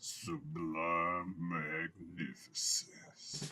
Sublime magnificence.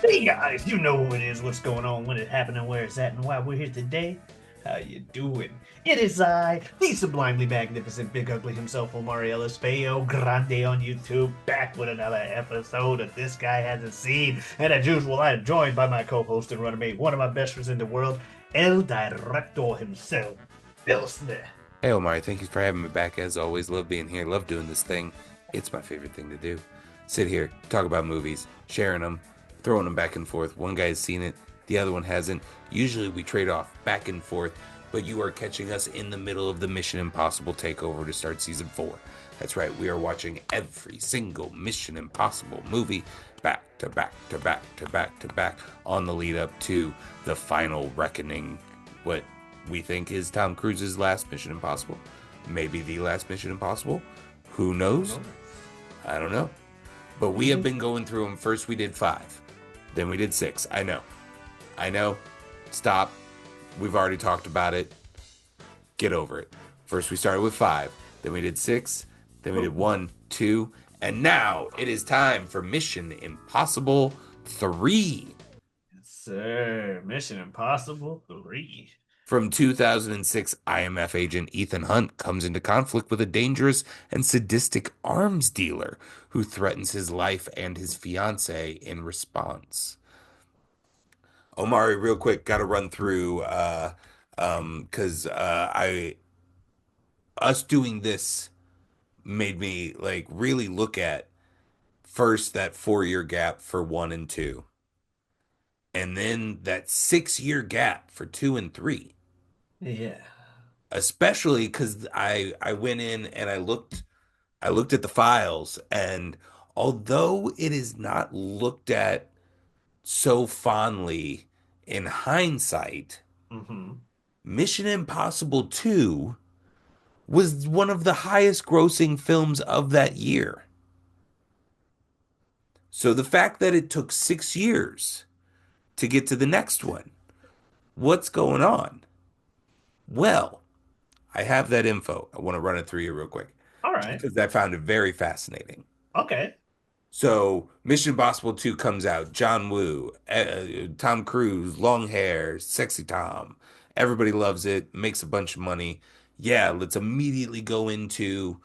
Hey guys, you know who it is, what's going on, when it happened, and where it's at, and why we're here today. How you doing? It is I, the sublimely magnificent Big Ugly himself, Omariel Espejo Grande on YouTube, back with another episode that this guy hasn't seen. And as usual, I am joined by my co-host and runner-mate, one of my best friends in the world, El Director himself, Bill Smith. Hey Omar, thank you for having me back as always. Love being here, love doing this thing. It's my favorite thing to do. Sit here, talk about movies, sharing them, throwing them back and forth. One guy's seen it, the other one hasn't. Usually we trade off back and forth, but you are catching us in the middle of the Mission Impossible takeover to start season 4. That's right, we are watching every single Mission Impossible movie back to back to back to back to back on the lead up to the final reckoning. What we think is Tom Cruise's last Mission Impossible. Maybe the last Mission Impossible. Who knows? I don't know. But we have been going through them. First, we did 5. Then we did 6. I know. I know. Stop. We've already talked about it. Get over it. First, we started with 5. Then we did 6. Then we did 1, 2. And now it is time for Mission Impossible 3. Yes, sir. Mission Impossible 3. From 2006, IMF agent Ethan Hunt comes into conflict with a dangerous and sadistic arms dealer who threatens his life and his fiancee in response. Omari, real quick, got to run through because I us doing this made me like really look at first that 4 year gap for 1 and 2, and then that 6 year gap for 2 and 3. Yeah. Especially because I went in and I looked at the files, and although it is not looked at so fondly in hindsight, Mm-hmm. Mission Impossible 2 was one of the highest grossing films of that year. So the fact that it took 6 years to get to the next one, what's going on? Well, I have that info. I want to run it through you real quick All just right. because I found it very fascinating. Okay. So Mission Impossible 2 comes out. John Woo, Tom Cruise, long hair, sexy Tom. Everybody loves it, makes a bunch of money. Yeah, let's immediately go into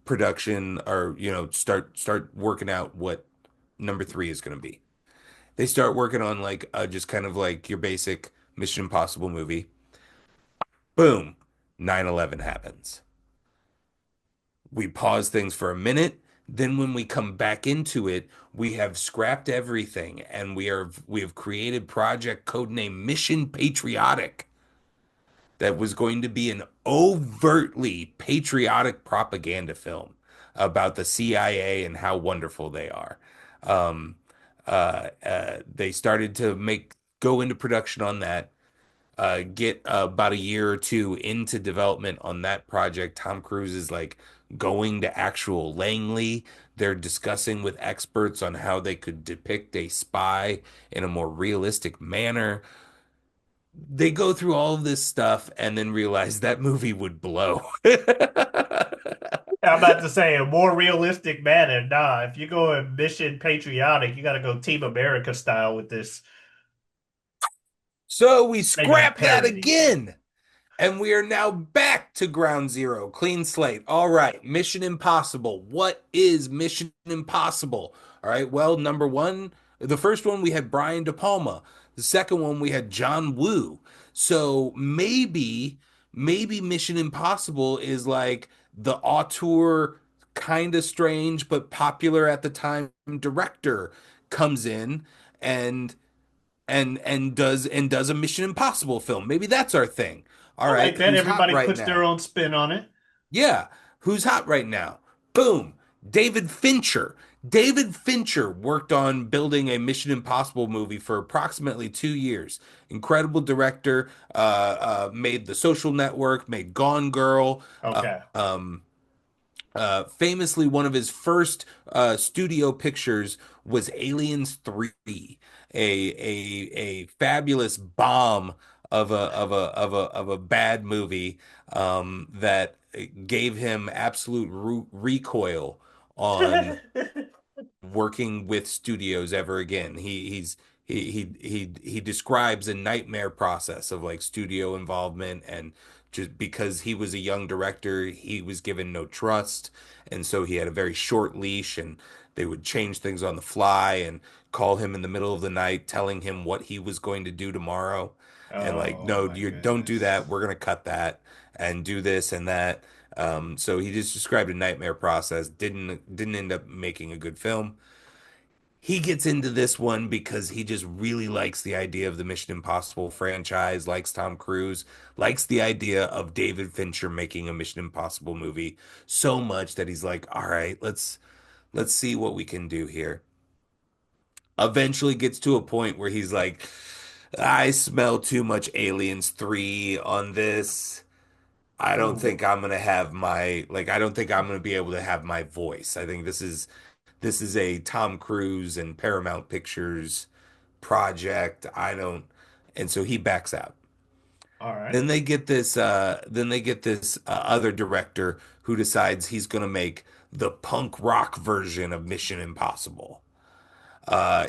production or start working out what number 3 is going to be. They start working on like just kind of like your basic Mission Impossible movie. Boom, 9/11 happens. We pause things for a minute. Then when we come back into it, we have scrapped everything and we have created project codename Mission Patriotic that was going to be an overtly patriotic propaganda film about the CIA and how wonderful they are. Um, they started to go into production on that, get about a year or two into development on that project. Tom Cruise is like going to actual Langley. They're discussing with experts on how they could depict a spy in a more realistic manner. They go through all of this stuff and then realize that movie would blow. I'm about to say a more realistic manner. Nah, if you go in mission patriotic, you got to go Team America style with this. So we Maybe like scrap that parody. again. And we are now back to ground zero, clean slate. All right, Mission Impossible. What is Mission Impossible? All right, well, number one, the first one we had Brian De Palma. The second one we had John Woo. So maybe Mission Impossible is like the auteur, kind of strange but popular at the time director comes in and and does a Mission Impossible film. Maybe that's our thing. All I right, like that. who's hot Everybody right puts their now? own spin on it. Yeah, who's hot right now? Boom, David Fincher. David Fincher worked on building a Mission Impossible movie for approximately 2 years. Incredible director. Made The Social Network, made Gone Girl. Uh, Okay. um, Famously, one of his first studio pictures was Aliens 3, a fabulous bomb of a bad movie that gave him absolute recoil on working with studios ever again. He describes a nightmare process of like studio involvement, and just because he was a young director, he was given no trust, and so he had a very short leash, and they would change things on the fly and call him in the middle of the night telling him what he was going to do tomorrow, and like, Oh no, my you don't do that, goodness. we're gonna cut that and do this and that. So he just described a nightmare process. Didn't end up making a good film. He gets into this one because he just really likes the idea of the Mission Impossible franchise, likes Tom Cruise, likes the idea of David Fincher making a Mission Impossible movie so much that he's like, all right, let's see what we can do here. Eventually gets to a point where he's like, I smell too much Aliens 3 on this. I don't Ooh. think I'm gonna have my like I don't think I'm gonna be able to have my voice. I think this is a Tom Cruise and Paramount Pictures project. I don't, and so he backs out. All right. Then they get this other director who decides he's gonna make the punk rock version of Mission Impossible.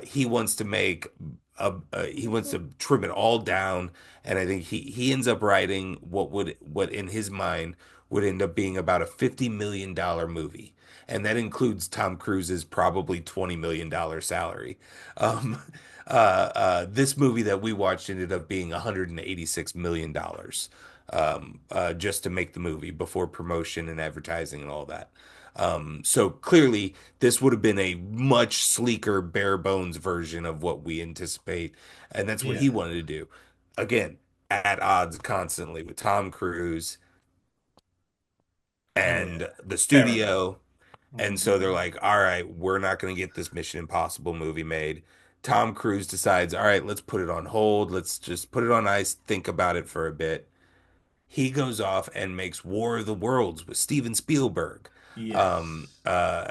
He wants to make he wants to trim it all down, and I think he ends up writing what in his mind would end up being about a $50 million movie, and that includes Tom Cruise's probably $20 million salary. Um, this movie that we watched ended up being $186 million just to make the movie before promotion and advertising and all that. So clearly, this would have been a much sleeker, bare bones version of what we anticipate, and that's what he Yeah. wanted to do. Again, at odds constantly with Tom Cruise Yeah. and the Paramount. studio, and so they're Hmm. like, "All right, we're not going to get this Mission Impossible movie made." Tom Cruise decides, "All right, let's put it on hold. Let's just put it on ice, think about it for a bit." He goes off and makes War of the Worlds with Steven Spielberg. Yes.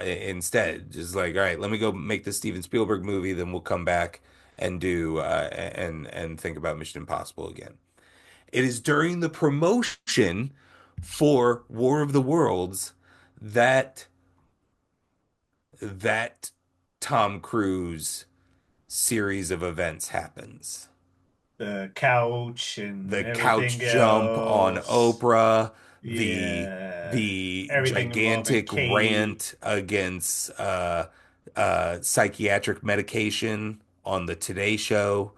Instead, just like, all right, let me go make the Steven Spielberg movie, then we'll come back and do and think about Mission Impossible again. It is during the promotion for War of the Worlds that that Tom Cruise series of events happens. The couch and The couch everything jump on else. Oprah, the Yeah. the Everything involving gigantic Kate. rant against psychiatric medication on the Today Show.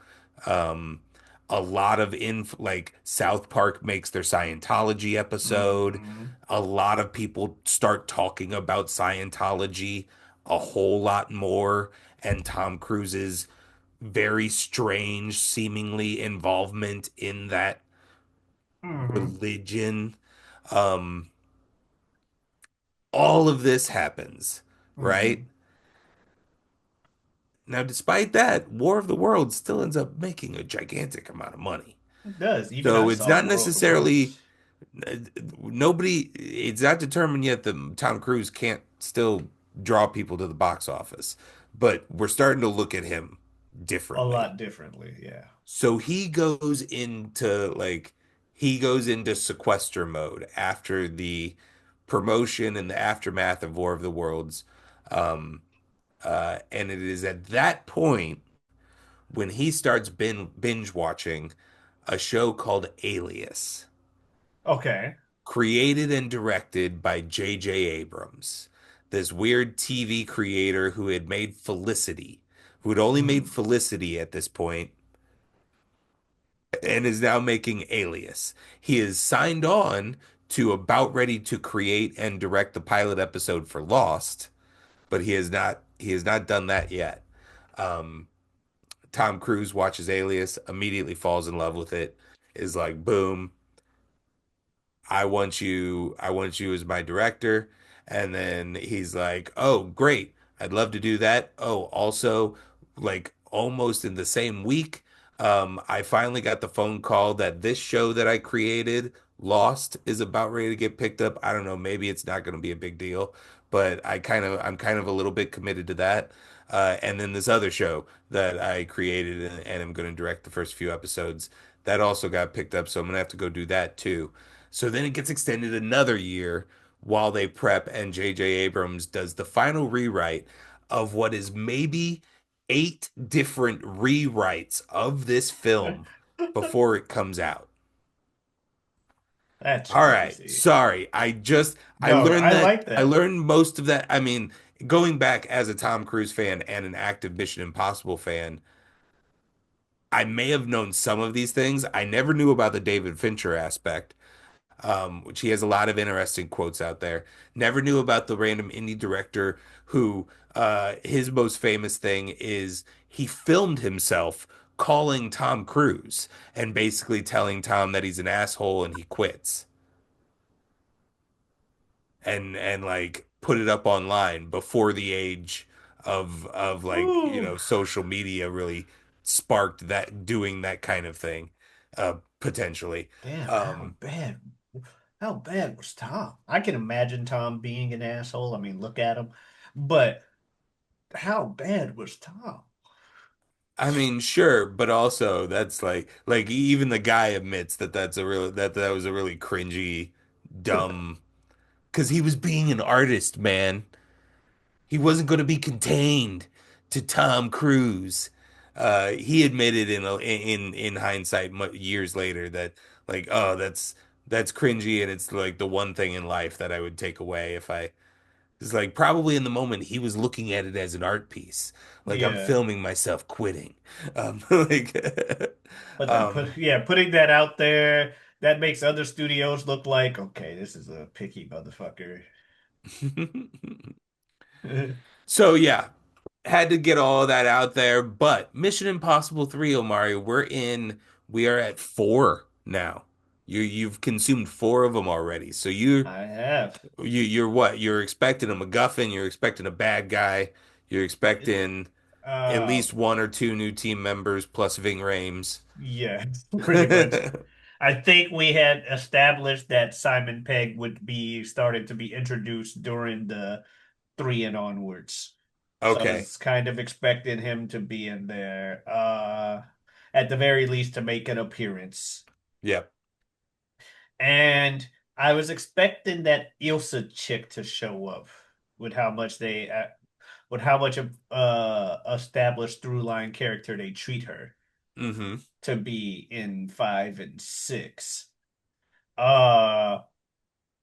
Um, a lot of like South Park makes their Scientology episode. Hmm. A lot of people start talking about Scientology a whole lot more, and Tom Cruise's very strange, seemingly involvement in that Hmm. religion. Um, all of this happens, right? Hmm. Now, despite that, War of the Worlds still ends up making a gigantic amount of money. It does. Even So I it's saw not War of the necessarily Worlds. it's not determined yet that Tom Cruise can't still draw people to the box office, but we're starting to look at him A differently. lot differently. Yeah. So he goes into sequester mode after the promotion and the aftermath of War of the Worlds. Um, and it is at that point when he starts binge watching a show called Alias, Okay. created and directed by J.J. Abrams, this weird TV creator who had made Felicity, who had only made Hmm. Felicity at this point and is now making Alias. He is signed on to about ready to create and direct the pilot episode for Lost, but he has not done that yet. Um, Tom Cruise watches Alias, immediately falls in love with it, is like, boom, I want you as my director. And then he's like, oh, great. I'd love to do that. Oh, also, like almost in the same week, I finally got the phone call that this show that I created Lost is about ready to get picked up. I don't know, maybe it's not going to be a big deal, but I'm kind of a little bit committed to that. And then this other show that I created and I'm going to direct the first few episodes that also got picked up, so I'm going to have to go do that too. So then it gets extended another year while they prep, and J.J. Abrams does the final rewrite of what is maybe 8 different rewrites of this film before it comes out. That's All right. crazy. Sorry. I No, learned I that like I that. learned most of that. I mean, going back as a Tom Cruise fan and an active Mission Impossible fan, I may have known some of these things. I never knew about the David Fincher aspect, which he has a lot of interesting quotes out there. Never knew about the random indie director who his most famous thing is he filmed himself calling Tom Cruise and basically telling Tom that he's an asshole and he quits. And like put it up online before the age of like, Ooh, social media really sparked that doing that kind of thing potentially. damn, Um how bad was Tom? I can imagine Tom being an asshole. I mean, look at him. But how bad was Tom? I mean, sure, but also that's like even the guy admits that that was a really cringy, dumb, because he was being an artist, man. He wasn't going to be contained to Tom Cruise. He admitted in hindsight, years later, that like, oh, that's cringy, and it's like the one thing in life that I would take away if I. It's like probably in the moment he was looking at it as an art piece, like I'm Yeah. filming myself quitting. Like, But then um, putting that out there, that makes other studios look like, okay, this is a picky motherfucker. so yeah, had to get all of that out there. But Mission Impossible 3, Omari, we are at 4 now. You've consumed 4 of them already. So I have. you're what? You're expecting a MacGuffin, you're expecting a bad guy, you're expecting at Uh, least 1 or 2 new team members plus Ving Rhames. yeah, pretty much. I think we had established that Simon Pegg would be started to be introduced during the three and onwards. So I Okay. was kind of expecting him to be in there, at the very least to make an appearance. Yep. And I was expecting that Ilsa chick to show up with how much with how much of established through line character they treat her Mm-hmm. to be in 5 and 6. Uh,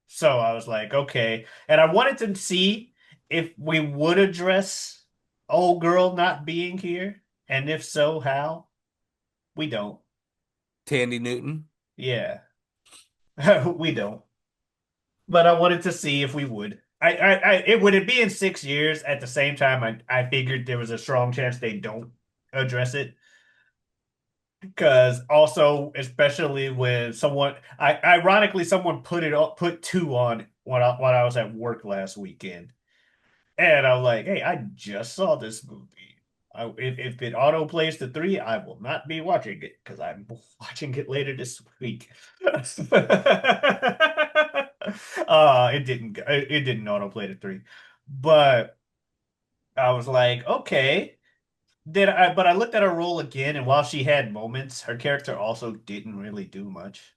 so I was like, okay. And I wanted to see if we would address old girl not being here, and if so, how. We don't. Tandy Newton. Yeah, we don't. But I wanted to see if we would. It would it be in 6 years. At the same time, I figured there was a strong chance they don't address it. Because also, especially when ironically, someone put 2 on when I was at work last weekend, and I'm like, hey, I just saw this movie. If it auto plays to 3, I will not be watching it because I'm watching it later this week. It didn't auto play to 3, but I was like, okay. But I looked at her role again, and while she had moments, her character also didn't really do much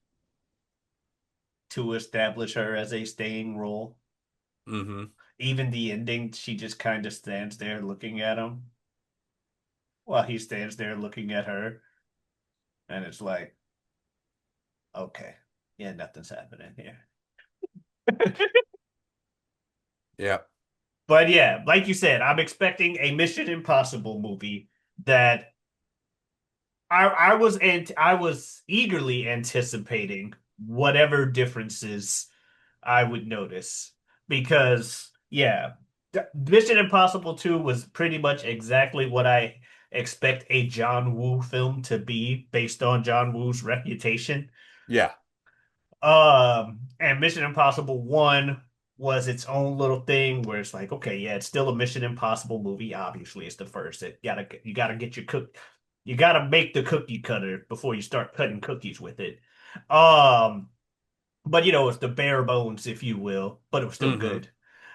to establish her as a staying role. Mm-hmm. Even the ending, she just kind of stands there looking at him while he stands there looking at her, and it's like, okay, yeah, nothing's happening here. Yep. But yeah, like you said, I'm expecting a Mission Impossible movie that I was eagerly anticipating whatever differences I would notice because yeah, Mission Impossible 2 was pretty much exactly what I expect a John Woo film to be based on John Woo's reputation. Yeah. And Mission Impossible 1 was its own little thing where it's like, okay, yeah, it's still a Mission Impossible movie. Obviously, it's the first. You gotta get your cook, you gotta make the cookie cutter before you start cutting cookies with it. Um, but it's the bare bones, if you will, but it was still Hmm. good.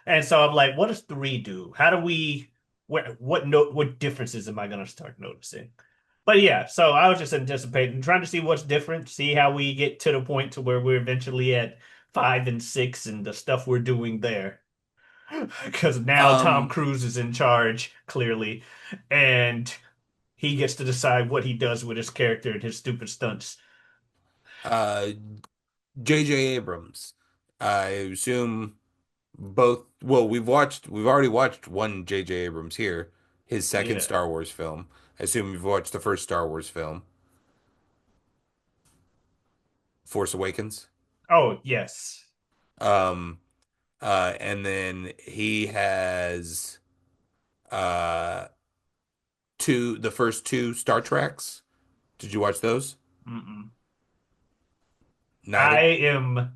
And so I'm like, what does three do? How do we what differences am I gonna start noticing? But yeah, so I was just anticipating, trying to see what's different, see how we get to the point to where we're eventually at five and six and the stuff we're doing there. Because now Tom Um, Cruise is in charge, clearly, and he gets to decide what he does with his character and his stupid stunts. uh, J.J. Abrams. I assume both. Well, we've already watched one J.J. Abrams here, his second Yeah. Star Wars film. I assume you've watched the first Star Wars film, Force Awakens. Oh, yes. Um, and then he has uh the first two Star Treks. Did you watch those? Mm-mm. I Neither. am.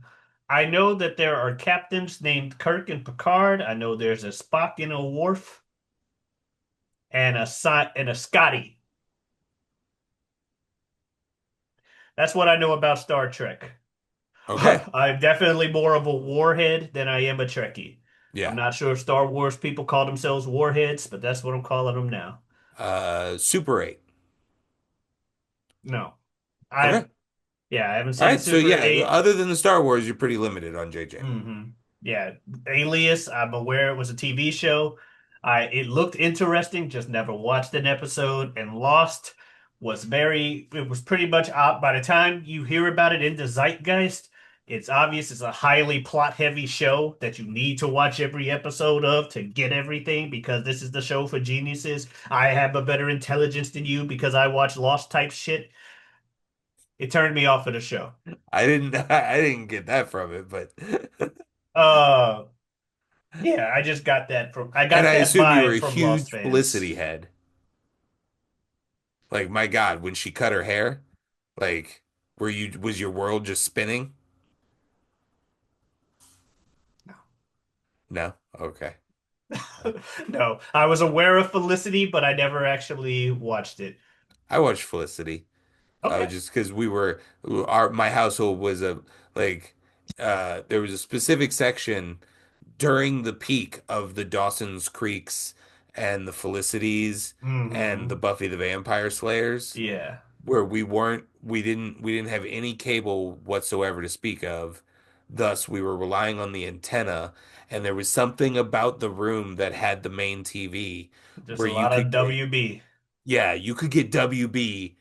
I know that there are captains named Kirk and Picard. I know there's a Spock and a Worf and a Scotty. That's what I know about Star Trek. Okay. I'm definitely more of a warhead than I am a Trekkie. I'm Yeah. not sure if Star Wars people call themselves warheads, but that's what I'm calling them now. Super 8. No, Okay. I yeah, I haven't All seen right. So Super yeah, 8. other than the Star Wars, you're pretty limited on JJ. Yeah, Alias, I'm aware it was a TV show. It looked interesting, just never watched an episode. And Lost it was pretty much out by the time you hear about it in the zeitgeist, it's obvious it's a highly plot-heavy show that you need to watch every episode of to get everything because this is the show for geniuses. I have a better intelligence than you because I watch Lost type shit. It turned me off of the show. I didn't get that from it, but Uh Yeah, I and got I that assume you were vibe a from Lost huge fans. Felicity head. Like my God, when she cut her hair, like was your world just spinning? No? Okay. No, I was aware of Felicity, but I never actually watched it. I watched Felicity. Okay. Just because my household was like there was a specific section during the peak of the Dawson's Creeks and the Felicities and the Hmm. Buffy the Vampire Slayers Yeah. where we didn't have any cable whatsoever to speak of. Thus, we were relying on the antenna, and there was something about the room that had the main TV Just where a you lot of could get, WB. yeah, you could get WB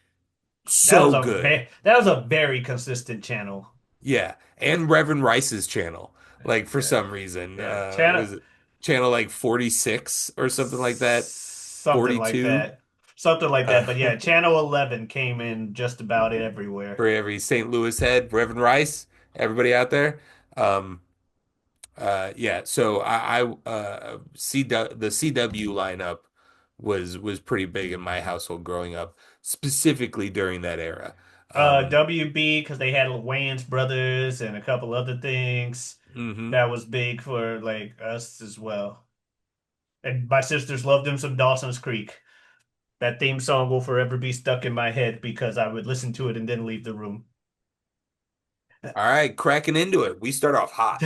so good. That was a very consistent channel. Yeah, and Reverend Rice's channel, like for Yeah. some reason, Yeah. Channel was it channel like 46 or something like that, something like 42, that. Something like that. uh, But yeah, channel 11 came in just about everywhere. for every St. Louis head, Reverend Rice, everybody out there. Um, yeah, so the CW lineup was pretty big in my household growing up, specifically during that era. WB because they had Wayans Brothers and a couple other things Hmm. that was big for like us as well. And my sisters loved them some Dawson's Creek. That theme song will forever be stuck in my head because I would listen to it and then leave the room. All right, cracking into it. We start off hot.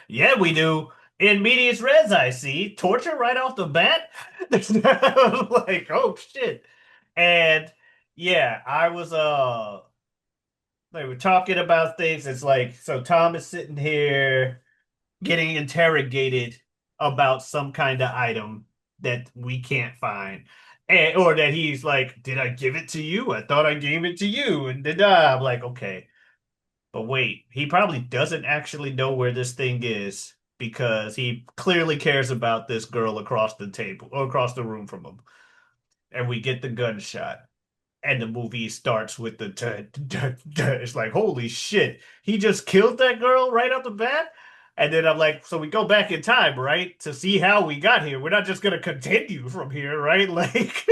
Yeah, we do. In medias res, I see. Torture right off the bat. Like, oh shit. And yeah, I was they were talking about things. It's like, so Tom is sitting here getting interrogated about some kind of item that we can't find. Or that he's like, did I give it to you? I thought I gave it to you. And then I'm like, okay, but wait, he probably doesn't actually know where this thing is because he clearly cares about this girl across the table or across the room from him. And we get the gunshot. And the movie starts with the it's like, holy shit, he just killed that girl right off the bat. And then I'm like, so we go back in time, right? To see how we got here. We're not just gonna continue from here, right? Like,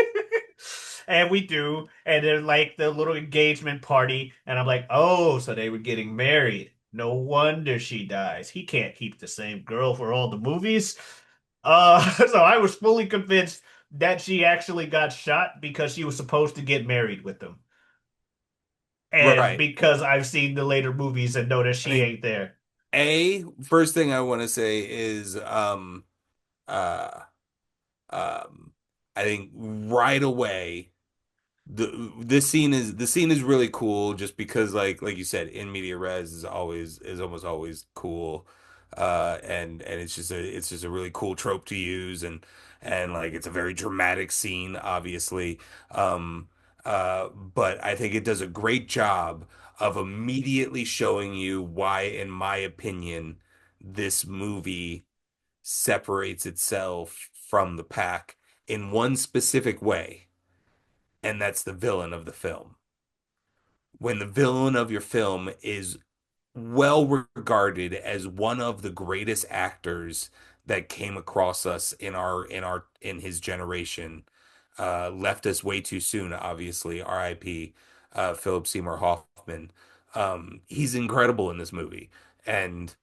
and we do. And then like the little engagement party, and I'm like, oh, so they were getting married. No wonder she dies. He can't keep the same girl for all the movies. So I was fully convinced that she actually got shot because she was supposed to get married with him. and Right. because I've seen the later movies and know that I she think ain't there. first thing I want to say is uh I think right away the scene is really cool just because like you said in media res is almost always cool, and it's just a really cool trope to use, and like it's a very dramatic scene obviously, but I think it does a great job of immediately showing you why in my opinion this movie separates itself from the pack in one specific way, and that's the villain of the film. When the villain of your film is well regarded as one of the greatest actors that came across us in his generation, left us way too soon, obviously, RIP, Philip Seymour Hoffman. He's incredible in this movie. And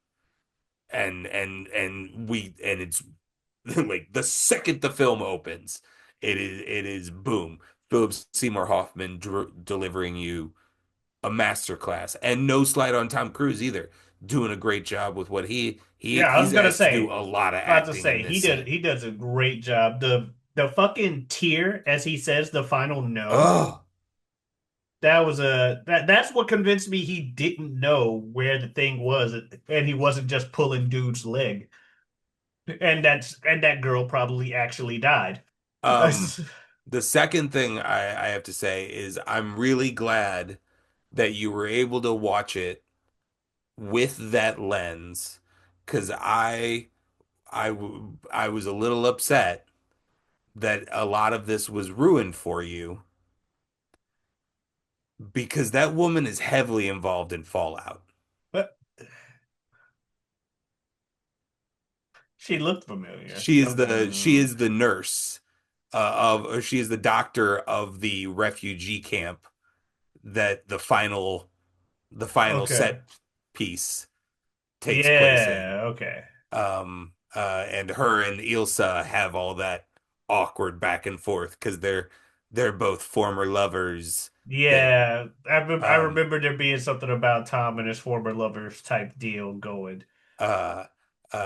and it's like the second the film opens, it is boom, Philip Seymour Hoffman delivering you a masterclass, and no slight on Tom Cruise either, doing a great job with what Yeah, I was he's gonna asked to do say, a lot of about to acting in say this scene. he does a great job. The fucking tear as he says the final no. Oh, That was that's what convinced me he didn't know where the thing was, and he wasn't just pulling dude's leg. And that girl probably actually died. um, the second thing I have to say is I'm really glad that you were able to watch it with that lens, because I was a little upset that a lot of this was ruined for you because that woman is heavily involved in Fallout. But she looked familiar. She is the nurse or she is the doctor of the refugee camp that the final Okay. set piece takes place in. Yeah, okay. And her and Ilsa have all that awkward back and forth because they're both former lovers thing. Yeah, I Um, remember there being something about Tom and his former lovers type deal going. uh,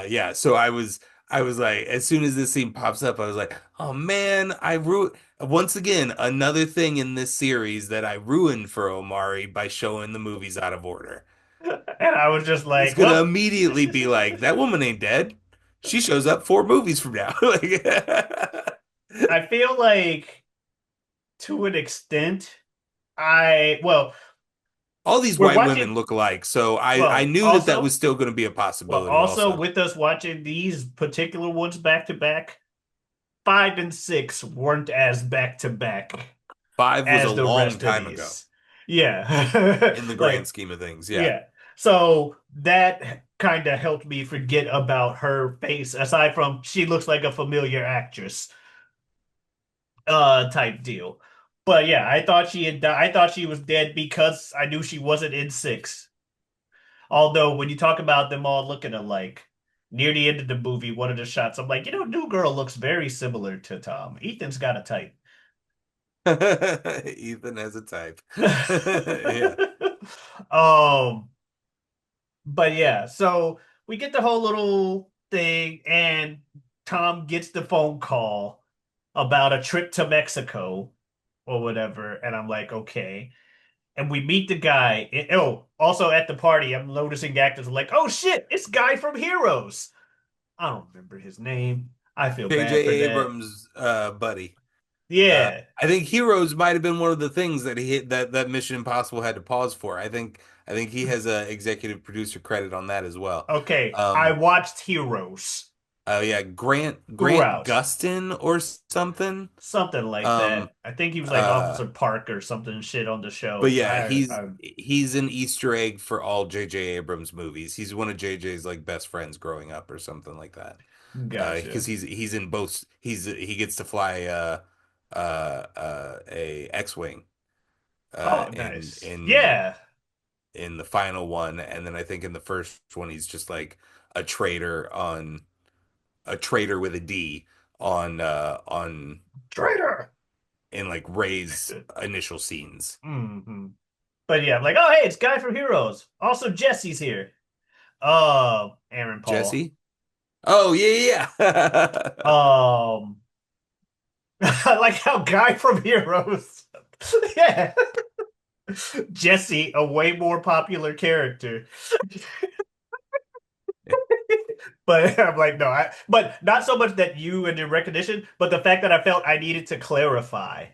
yeah. So I was like, as soon as this scene pops up, I was like, oh man, I ruined once again another thing in this series that I ruined for Omari by showing the movies out of order. And I was just He's like, gonna well, immediately be like, that woman ain't dead. She shows up 4 movies from now. Like, I feel like to an extent, I well, all these we're white watching women look alike, so I well, knew that that was also still going to be a well, possibility. also Also, with us watching these particular ones back to back, 5 and 6 weren't as back to back 5 was a as the long rest of time ago these. Yeah. in the grand Like, scheme of things. Yeah. yeah. So that kind of helped me forget about her face, aside from she looks like a familiar actress, type deal. But yeah, I thought she had died. I thought she was dead because I knew she wasn't in 6. Although when you talk about them all looking alike, near the end of the movie, one of the shots, I'm like, New Girl looks very similar to Tom. Ethan's got a type. Ethan has a type. Yeah. um, but yeah, so we get the whole little thing, and Tom gets the phone call about a trip to Mexico or whatever, and I'm like, okay. And we meet the guy. Oh, also at the party, I'm noticing actors are like, oh shit, it's Guy from Heroes. I don't remember his name. I feel J.J. bad for that. Abrams, buddy. Yeah. I think Heroes might have been one of the things that that Mission Impossible had to pause for. I think he has a executive producer credit on that as well. Okay. I Um, watched Heroes oh yeah, Grant throughout. Gustin or something. Something like Um, that. I think he was like uh, Officer Park or something shit on the but show. yeah, I he's an Easter egg for all J.J. Abrams movies. He's one of J.J.'s like best friends growing up or something like that. gotcha. Because he's in both. He gets to fly a X-wing Oh, in nice. Yeah. the final one, and then I think in the first one he's just like a traitor on a traitor with a D on Traitor. in like Ray's initial scenes. Hmm. But yeah, I'm like, oh hey, it's Guy from Heroes. Also, Jesse's here. Aaron Paul. Jesse? Oh, yeah, yeah. Um, I like how Guy from Heroes. Yeah, Jesse, a way more popular character. But I'm like, no, but not so much that you and your recognition, but the fact that I felt I needed to clarify.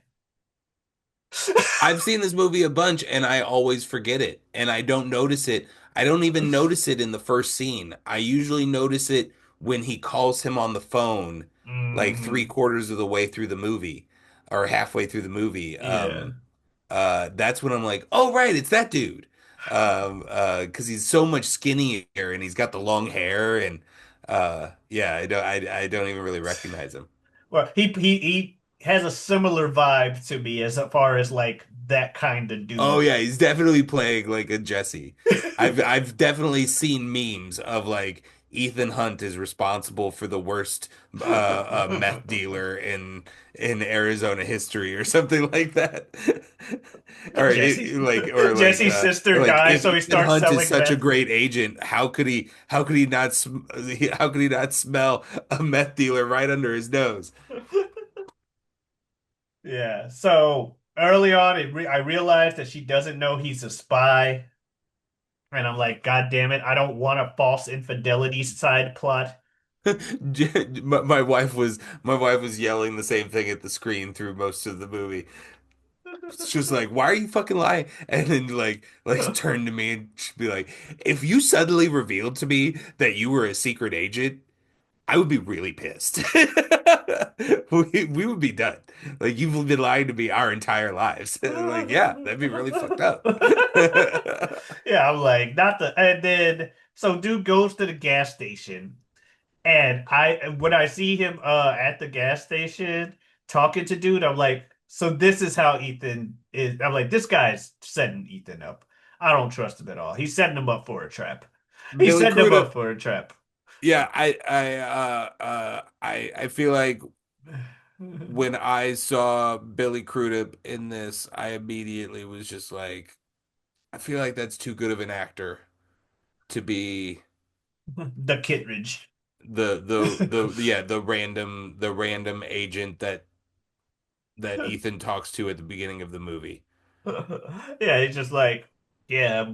I've seen this movie a bunch and I always forget it and I don't notice it. I don't even notice it in the first scene. I usually notice it when he calls him on the phone, like three Hmm. quarters of the way through the movie or halfway through the movie. Yeah. That's when I'm like, oh, right, it's that dude. Because he's so much skinnier and he's got the long hair and, yeah, I don't even really recognize him. Well, he has a similar vibe to me as far as like that kind of Oh dude. yeah, he's definitely playing like a Jesse. I've definitely seen memes of like Ethan Hunt is responsible for the worst meth dealer in Arizona history or something like that. Jesse, Jesse's Or sister like dies, if so he Ethan starts Hunt is selling such a meth. great agent, how could he not smell a meth dealer right under his nose? Yeah. So early on, I realized that she doesn't know he's a spy, and I'm like, God damn it, I don't want a false infidelity side plot. My wife was yelling the same thing at the screen through most of the movie. She was like, "Why are you fucking lying?" And then like turn to me and she'd be like, "If you suddenly revealed to me that you were a secret agent, I would be really pissed. We would be done. Like you've been lying to me our entire lives. Like, yeah, that'd be really fucked up." Yeah, I'm like, not the, and then so dude goes to the gas station. And when I see him at the gas station talking to dude, I'm like, so this is how Ethan is. I'm like, this guy's setting Ethan up. I don't trust him at all. He's setting him up for a trap. He's Billy setting him up Crudup. for a trap. Yeah, I feel like when I saw Billy Crudup in this, I immediately was just like, I feel like that's too good of an actor to be The Kittredge. the random agent that Ethan talks to at the beginning of the movie. Yeah, he's just like, yeah,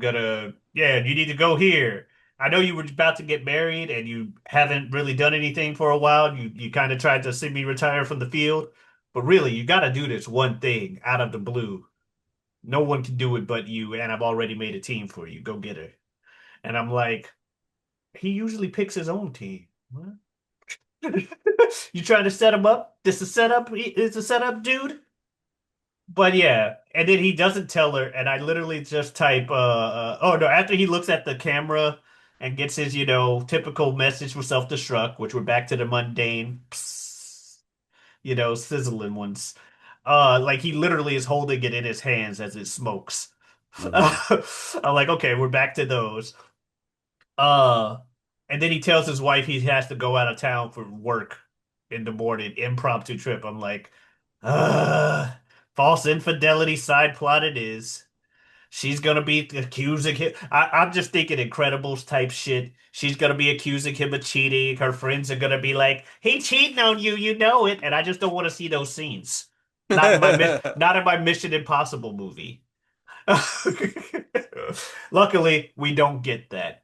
yeah, you need to go here. I know you were about to get married and you haven't really done anything for a while. You kind of tried to semi-retire from the field, but really, you got to do this one thing out of the blue. No one can do it but you, and I've already made a team for you. Go get her. And I'm like, he usually picks his own team. What? You trying to set him up? This is setup. It's a setup, dude. But yeah, and then he doesn't tell her, and I literally just type, oh no, after he looks at the camera and gets his, typical message for self-destruct, which we're back to the mundane, sizzling ones. Like he literally is holding it in his hands as it smokes. Hmm. I'm like, okay, we're back to those. Uh, and then he tells his wife he has to go out of town for work in the morning, impromptu trip. I'm like, false infidelity side plot it is. She's gonna be accusing him. I'm just thinking Incredibles type shit. She's gonna be accusing him of cheating. Her friends are gonna be like, "He cheating on you, you know it." And I just don't want to see those scenes. Not in my Mission Impossible movie. Luckily, we don't get that.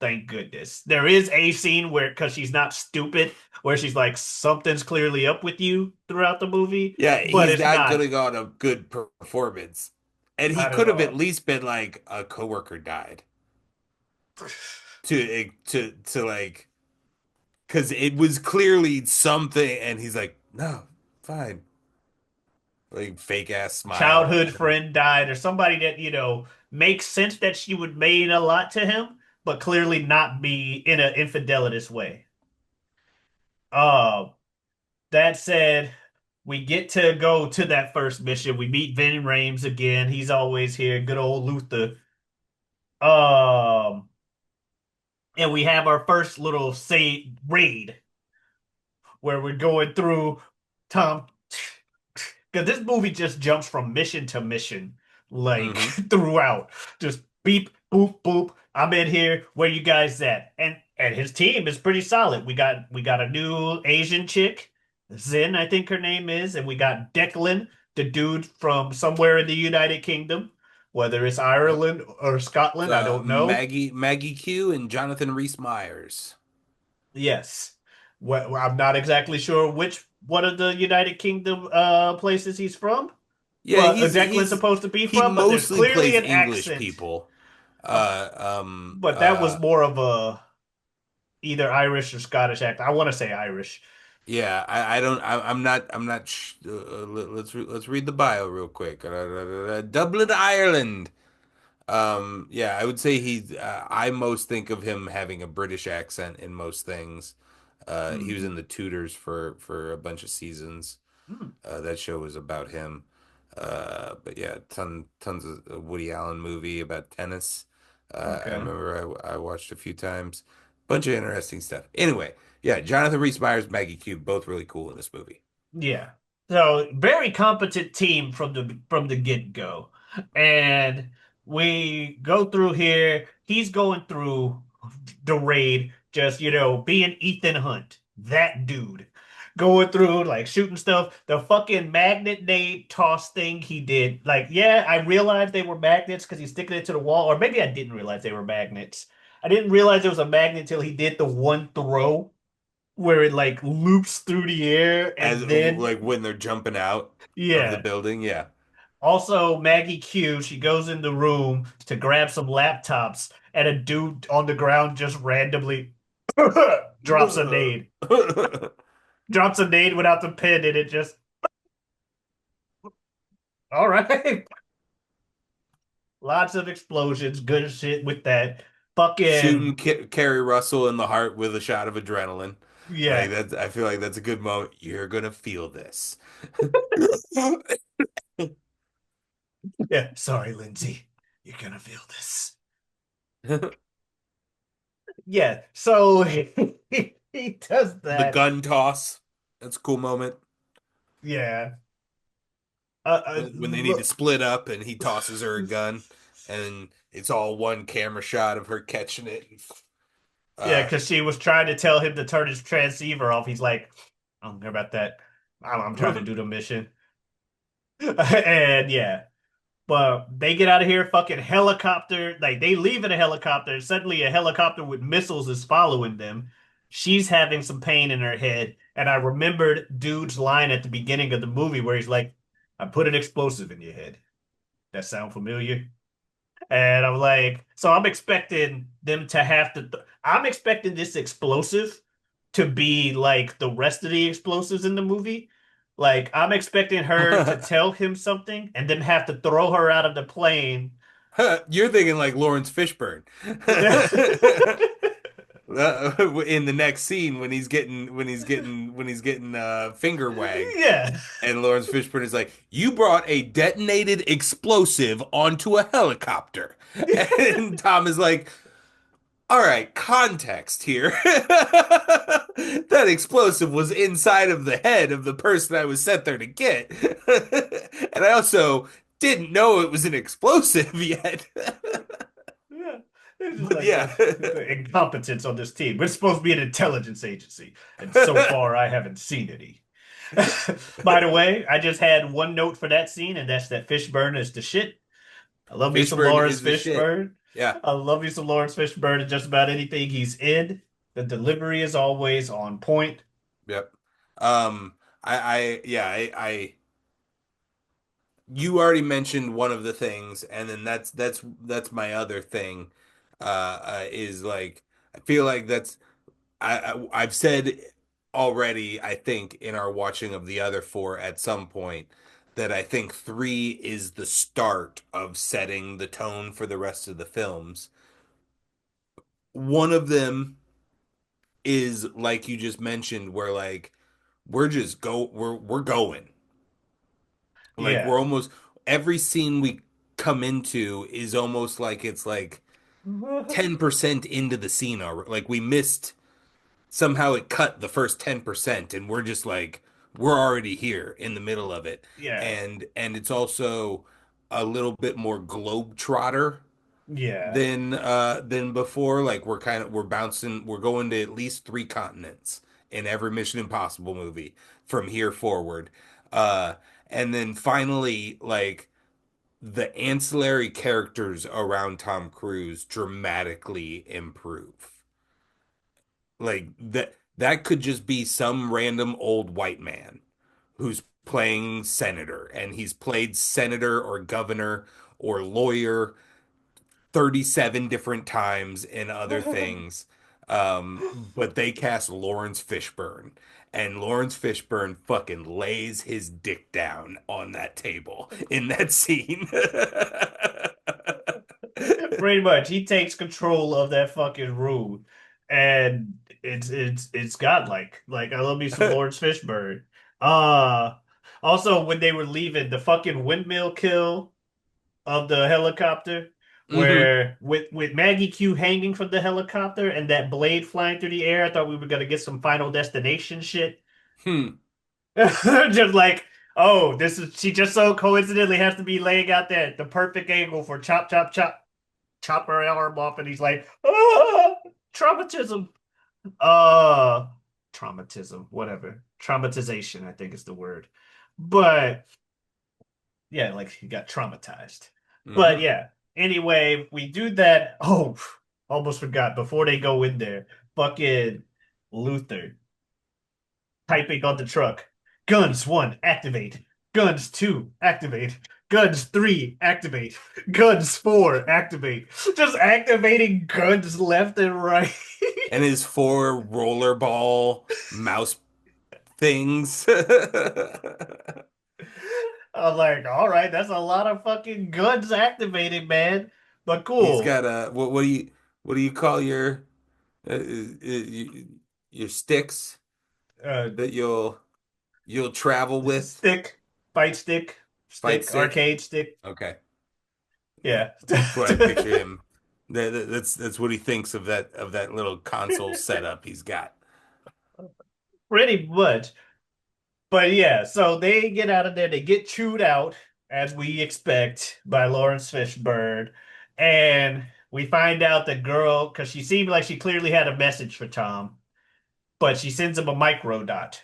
Thank goodness. There is a scene where, because she's not stupid, where she's like, something's clearly up with you throughout the movie, Yeah, but he's it's not not, putting on a good performance. And he not at could have at all. least been like a coworker died to like because it was clearly something and he's like, no, fine. Like fake ass smile. Childhood friend died, or somebody that, makes sense that she would mean a lot to him, but clearly not be in an infidelitous way. Uh, that said, we get to go to that first mission. We meet Vin Rames again. He's always here. Good old Luther. Um, and we have our first little say raid where we're going through Tom because this movie just jumps from mission to mission. like Hmm. throughout. Just beep, boop, boop. I'm in here. Where you guys at? And his team is pretty solid. We got a new Asian chick, Zin, I think her name is, and we got Declan, the dude from somewhere in the United Kingdom, whether it's Yep. Ireland or Scotland, I don't know. Maggie Q and Jonathan Rhys Meyers. Yes. Well, I'm not exactly sure which one of the United Kingdom places he's from, Yeah, but Declan's supposed to be he from, but there's mostly clearly plays an English accent. people. Uh, Uh, um, but that was uh, more of a either Irish or Scottish accent. I want to say Irish. yeah, I don't, I'm not. Let's read the bio real quick. Dublin, Ireland. Yeah, I would say he's. I most think of him having a British accent in most things. He was Hmm. in the Tudors for a bunch of seasons. Hmm. That show was about him. But yeah, tons of a Woody Allen movie about tennis. I Okay. remember I watched a few times. Bunch of interesting stuff. Anyway, yeah, Jonathan Rhys Meyers, Maggie Q, both really cool in this movie. Yeah. So very competent team from the get-go. And we go through here. He's going through the raid, just, being Ethan Hunt, that dude. Going through like shooting stuff. The fucking magnet nade toss thing he did. Like, yeah, I realized they were magnets because he's sticking it to the wall. Or maybe I didn't realize they were magnets. I didn't realize it was a magnet until he did the one throw where it like loops through the air As and then like when they're jumping out of the yeah. building, yeah. Also, Maggie Q, she goes in the room to grab some laptops, and a dude on the ground just randomly drops a nade. Drops a nade without the pin, and it just all right. Lots of explosions, good shit with that. Shooting Fucking Carrie Russell in the heart with a shot of adrenaline. Like yeah. that's, I feel like that's a good moment. You're gonna feel this. Yeah. Sorry, Lindsay. You're gonna feel this. Yeah. So he does The that. gun toss. That's a cool moment. Yeah. When they need to Look, split up and he tosses her a gun and it's all one camera shot of her catching it. yeah, Uh, because she was trying to tell him to turn his transceiver off. He's like, I don't care about that. I'm trying to do the mission. And yeah, but they get out of here, fucking helicopter. Like they leave in a helicopter, and suddenly a helicopter with missiles is following them. She's having some pain in her head. And I remembered dude's line at the beginning of the movie where he's like, I put an explosive in your head. That sound familiar? And I'm like, so I'm expecting them to have to. I'm expecting this explosive to be like the rest of the explosives in the movie. Like, I'm expecting her to tell him something and then have to throw her out of the plane. you're thinking like Lawrence Fishburne. Yeah. In the next scene when he's getting finger wagged Yeah. and Lawrence Fishburne is like, "You brought a detonated explosive onto a helicopter." And Tom is like, "All right, context here. That explosive was inside of the head of the person I was sent there to get." And I also didn't know it was an explosive yet. Yeah. It's just But like yeah. the incompetence on this team. We're supposed to be an intelligence agency, and so far I haven't seen any. By the way, I just had one note for that scene, and that's that Fishburne is the shit. I love me some Fishburne Lawrence is the shit. Fishburne. Yeah. I love me some Lawrence Fishburne in just about anything he's in. The delivery is always on point. Yep. Yeah, you already mentioned one of the things, and then that's my other thing. Is like I feel like that's I've said already, I think, in our watching of the other four at some point that I think three is the start of setting the tone for the rest of the films. One of them is like you just mentioned, where like we're going. Like Yeah. we're almost every scene we come into is almost like it's like 10% into the scene already. Like we missed somehow it cut the first 10% and we're just like we're already here in the middle of it. Yeah. And it's also a little bit more globetrotter Yeah. than before. Like we're bouncing, we're going to at least three continents in every Mission Impossible movie from here forward. Uh, and then finally, like the ancillary characters around Tom Cruise dramatically improve. Like that could just be some random old white man who's playing senator, and he's played senator or governor or lawyer 37 different times in other things. But they cast Lawrence Fishburne, and Lawrence Fishburne fucking lays his dick down on that table in that scene. Pretty much, he takes control of that fucking room, and it's godlike. Like I love me some Lawrence Fishburne. Uh Also when they were leaving, the fucking windmill kill of the helicopter, hmm where with Maggie Q hanging from the helicopter and that blade flying through the air, I thought we were gonna get some Final Destination shit. Hmm. Just like, oh, this is she just so coincidentally has to be laying out there the perfect angle for chop chop chop chop her arm off, and he's like, ah, traumatism. Uh, Traumatism, whatever. Traumatization, I think is the word. But yeah, like he got traumatized. But hmm yeah, anyway, we do that. Oh, almost forgot before they go in there. Fucking Luther typing on the truck. Guns one, activate. Guns two, activate. Guns three, activate. Guns four, activate. Just activating guns left and right. And his four rollerball mouse things. I'm like, all right, that's a lot of fucking guns activated, man. But He's cool. got a what do you call your sticks Uh, that you'll travel with? Stick, fight stick, Fight stick, stick? arcade stick. Okay. Yeah. That's what I picture him. That's what he thinks of that little console setup he's got. Pretty much. But yeah, so they get out of there, they get chewed out, as we expect, by Lawrence Fishburne. And we find out the girl, because she seemed like she clearly had a message for Tom, but she sends him a microdot.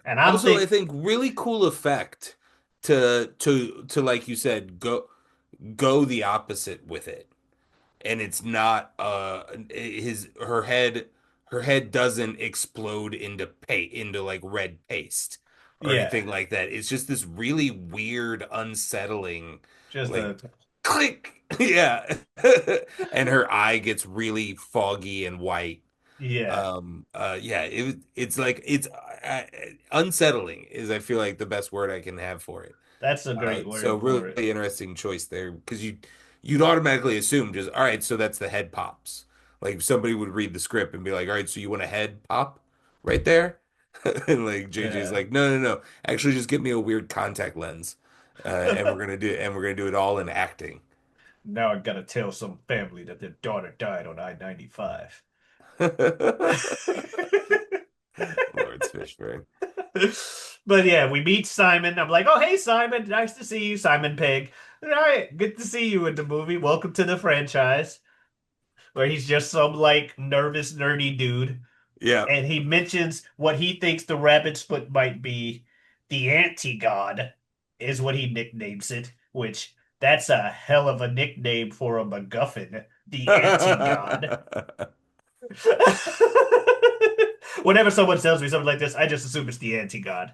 And I'm Also, I thinking, think really cool effect to like you said, go the opposite with it. And it's not his her head doesn't explode into like red paste or yeah, anything like that. It's just this really weird, unsettling, just like a, click. Yeah. And her eye gets really foggy and white. yeah, Yeah, it's like it's unsettling is I feel like the best word I can have for it. that's a great So word really for it. interesting choice there because you'd automatically assume just all right, so that's the head pops. Like somebody would read the script and be like, all right, so you want a head pop right there? And like JJ's Yeah. like, no, no, no. Actually, just get me a weird contact lens. And we're gonna do it all in acting. Now I gotta tell some family that their daughter died on I-95. Lawrence Fishburne. But yeah, we meet Simon. I'm like, oh, hey, Simon. Nice to see you, Simon Pegg. All right, good to see you in the movie. Welcome to the franchise, where he's just some like nervous, nerdy dude. Yeah. And he mentions what he thinks the rabbit's foot might be. The anti-god is what he nicknames it, which that's a hell of a nickname for a MacGuffin. The anti-god. Whenever someone tells me something like this, I just assume it's the anti-god.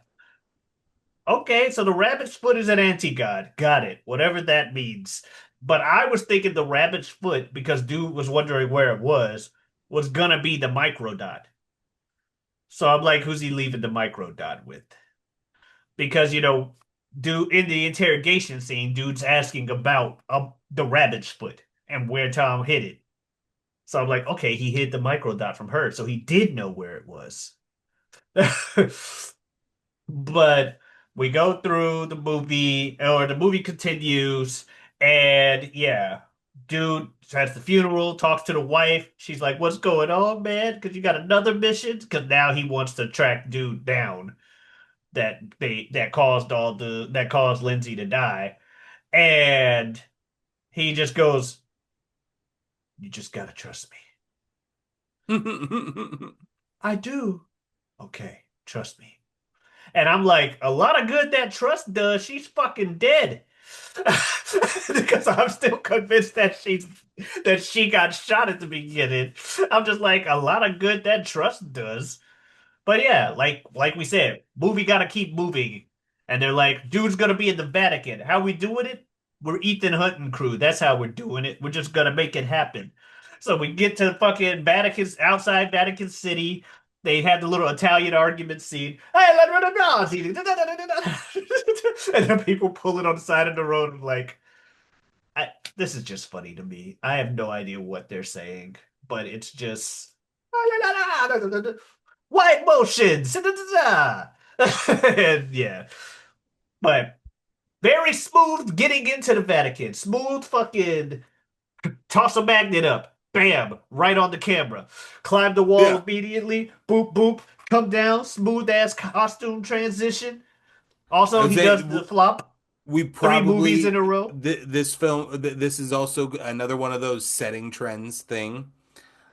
Okay, so the rabbit's foot is an anti-god. Got it. Whatever that means. But I was thinking the rabbit's foot, because dude was wondering where it was gonna be the microdot. So I'm like, who's he leaving the microdot with? Because, dude, in the interrogation scene, dude's asking about the rabbit's foot and where Tom hid it. So I'm like, okay, he hid the microdot from her, so he did know where it was. But we go through the movie, or the movie continues, and yeah, dude has the funeral, talks to the wife. She's like, "What's going on, man? Because you got another mission?" Because now he wants to track dude down that caused Lindsay to die. And he just goes, "You just gotta trust me." I do. Okay, trust me. And I'm like, a lot of good that trust does. She's fucking dead. Because I'm still convinced that she got shot at the beginning. I'm just like, a lot of good that trust does. But yeah, like we said, movie gotta keep moving. And they're like, dude's gonna be in the Vatican. How we doing it? We're Ethan Hunt and crew. That's how we're doing it. We're just gonna make it happen. So we get to fucking Vatican's outside Vatican City. They had the little Italian argument scene. Hey, let me know. And then people pull it on the side of the road and like, this is just funny to me. I have no idea what they're saying, but it's just white motions. And yeah, but very smooth getting into the Vatican. Smooth fucking toss a magnet up. Bam, right on the camera. Climb the wall Yeah. immediately. Boop, boop. Come down. Smooth ass costume transition. I Also, would he say does the flop we 3 movies in probably a row. this film this is also another one of those setting trends thing.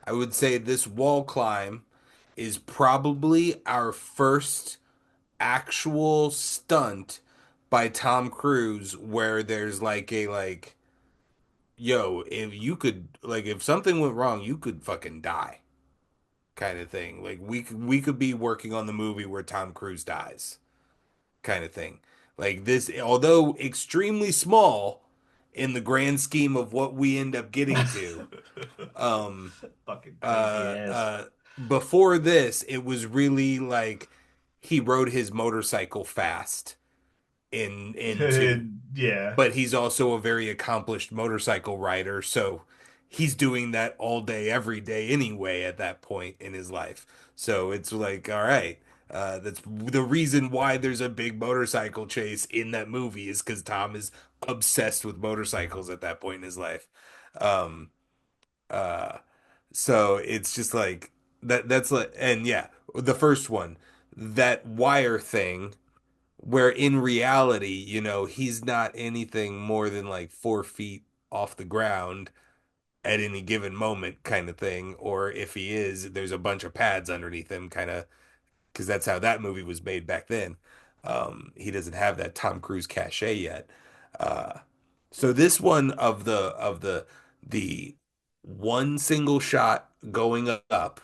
I would say this wall climb is probably our first actual stunt by Tom Cruise where there's like a like yo, if you could like if something went wrong, you could fucking die kind of thing. Like we could be working on the movie where Tom Cruise dies kind of thing. Like this, although extremely small in the grand scheme of what we end up getting to, um, Fucking crazy uh, ass. uh, before this, it was really like he rode his motorcycle fast in two, Yeah. but he's also a very accomplished motorcycle rider, so he's doing that all day, every day anyway at that point in his life. So it's like, all right, that's the reason why there's a big motorcycle chase in that movie is because Tom is obsessed with motorcycles at that point in his life. Um, uh, so it's just like that's like, and yeah, the first one, that wire thing where in reality, he's not anything more than like 4 feet off the ground at any given moment, kind of thing. Or if he is, there's a bunch of pads underneath him, kind of, because that's how that movie was made back then. He doesn't have that Tom Cruise cachet yet. Uh, so this one of the one single shot going up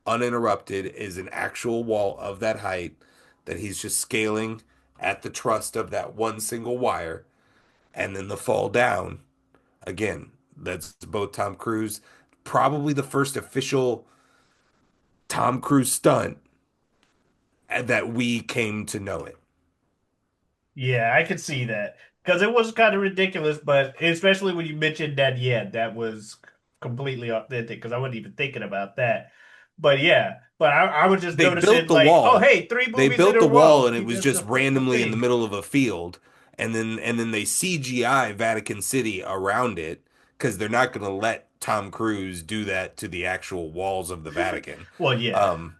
uninterrupted is an actual wall of that height that he's just scaling at the trust of that one single wire, and then the fall down again. That's both Tom Cruise, probably the first official Tom Cruise stunt that we came to know it. Yeah, I could see that. Because it was kind of ridiculous, but especially when you mentioned that, yeah, that was completely authentic because I wasn't even thinking about that. But yeah, but I was just They noticing built the like, oh, wall. hey, three They movies in built a the wall row. and it He was does just the randomly in the thing. middle of a field. And then they CGI Vatican City around it because they're not going to let Tom Cruise do that to the actual walls of the Vatican. Well, yeah. Um,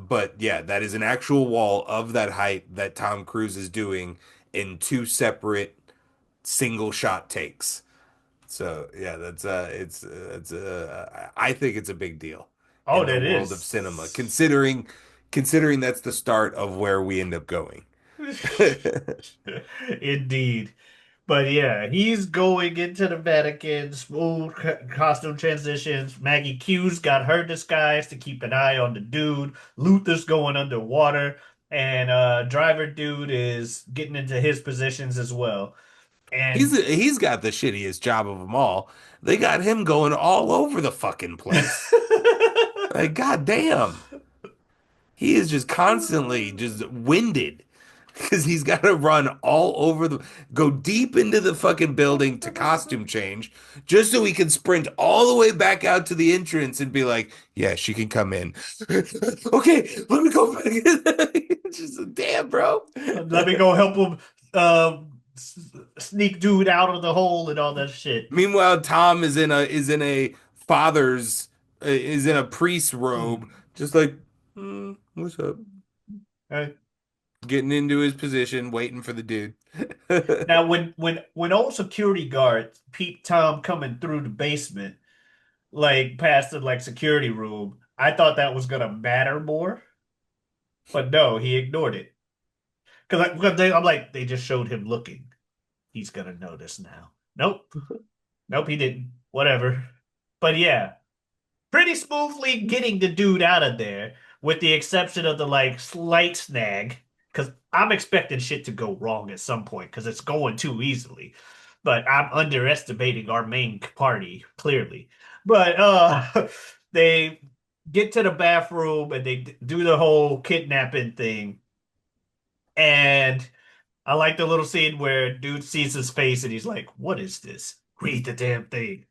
but yeah, that is an actual wall of that height that Tom Cruise is doing in two separate single shot takes. So yeah, I think it's a big deal Oh, in the that world of cinema, is. considering that's the start of where we end up going. Indeed. But yeah, he's going into the Vatican, smooth costume transitions. Maggie Q's got her disguise to keep an eye on the dude. Luther's going underwater, and driver dude is getting into his positions as well. And He's got the shittiest job of them all. They got him going all over the fucking place. Like, goddamn. He is just constantly just winded because he's got to run all over go deep into the fucking building to costume change just so he can sprint all the way back out to the entrance and be like, yeah, she can come in. Okay, let me go back in. It's just, damn, bro. let me go help him uh, sneak dude out of the hole and all that shit. Meanwhile, Tom is in a father's is in a priest's robe, Hmm. just like, what's up? Hey, getting into his position, waiting for the dude. Now, when old security guard peeped Tom coming through the basement, like past the like security room, I thought that was gonna matter more, but no, he ignored it. I'm like, they just showed him looking. He's gonna notice now. Nope, nope, he didn't. Whatever. But yeah, pretty smoothly getting the dude out of there, with the exception of the like slight snag. Because I'm expecting shit to go wrong at some point because it's going too easily. But I'm underestimating our main party, clearly. But they get to the bathroom and they do the whole kidnapping thing. And I like the little scene where dude sees his face and he's like, "What is this? Read the damn thing."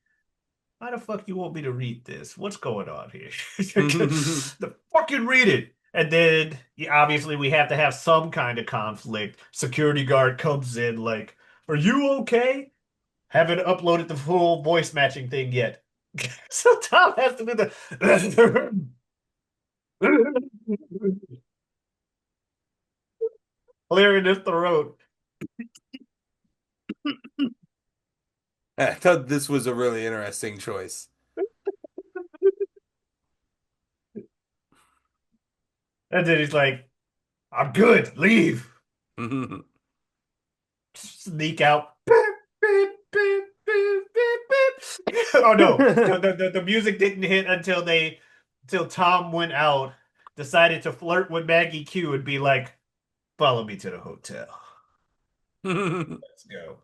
Why the fuck you want me to read this? What's going on here? The fucking read it. And then yeah, obviously we have to have some kind of conflict. Security guard comes in like, "Are you okay?" Haven't uploaded the full voice matching thing yet. So Tom has to do the clear in his throat. I thought this was a really interesting choice. And then he's like, "I'm good, leave." Sneak out. Oh no, the music didn't hit until Tom went out, decided to flirt with Maggie Q and be like, "Follow me to the hotel. Let's go."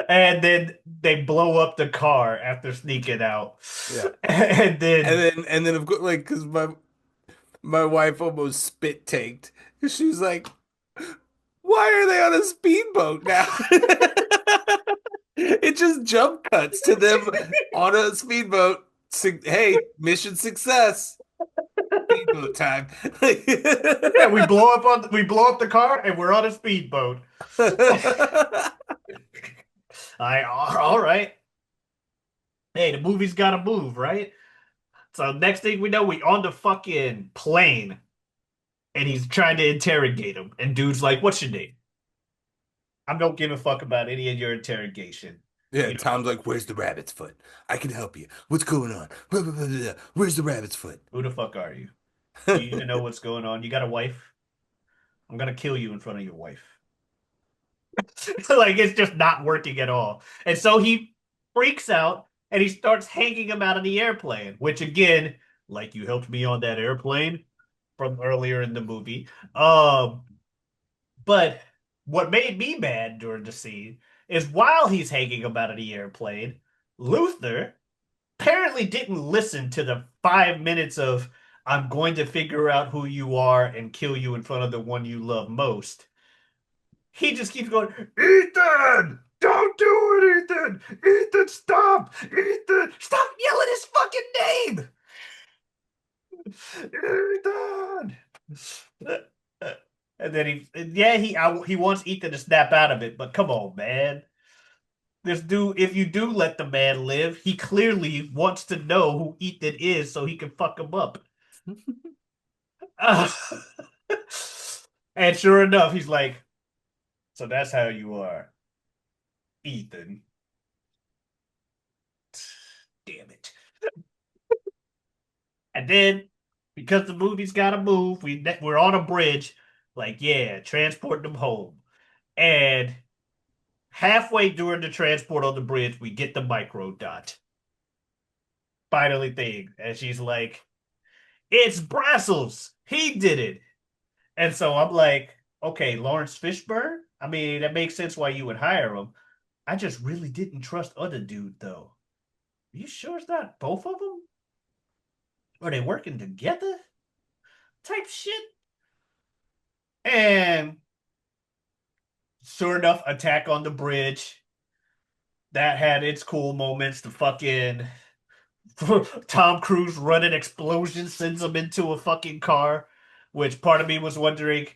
And then they blow up the car after sneaking out. Yeah. And then And then of course like because my wife almost spit taked. She was like, "Why are they on a speedboat now?" It just jump cuts to them on a speedboat. Hey, mission success. Speedboat time. yeah, we blow up the car and we're on a speedboat. All right. Hey, the movie's gotta move, right? So next thing we know, we on the fucking plane and he's trying to interrogate him. And dude's like, "What's your name?" I don't give a fuck about any of your interrogation. Yeah, You know, Tom's like, "Where's the rabbit's foot? I can help you. What's going on? Blah, blah, blah, blah, blah. Where's the rabbit's foot?" who the fuck are you? Do you even know what's going on? You got a wife? I'm gonna kill you in front of your wife. Like it's just not working at all. And so he freaks out and he starts hanging him out of the airplane, which again, like you helped me on that airplane from earlier in the movie. Um, but what made me mad during the scene is while he's hanging him out of the airplane, Luther apparently didn't listen to the 5 minutes of "I'm going to figure out who you are and kill you in front of the one you love most." He just keeps going, "Ethan, don't do it, Ethan. Ethan, stop. Ethan, stop yelling his fucking name. Ethan." And then he wants Ethan to snap out of it, but come on, man. This dude, if you do let the man live, he clearly wants to know who Ethan is so he can fuck him up. Uh, and sure enough, he's like, "So that's how you are, Ethan." Damn it. And then, because the movie's got to move, we're on a bridge. Like, yeah, transport them home. And halfway during the transport on the bridge, we get the micro dot. Finally, thing. And she's like, "It's Brussels. He did it." And so I'm like, okay, Lawrence Fishburne? I mean, that makes sense why you would hire him. I just really didn't trust other dude, though. Are you sure it's not both of them? Are they working together? Type shit. And sure enough, attack on the bridge. That had its cool moments. The fucking Tom Cruise running explosion sends him into a fucking car, which part of me was wondering,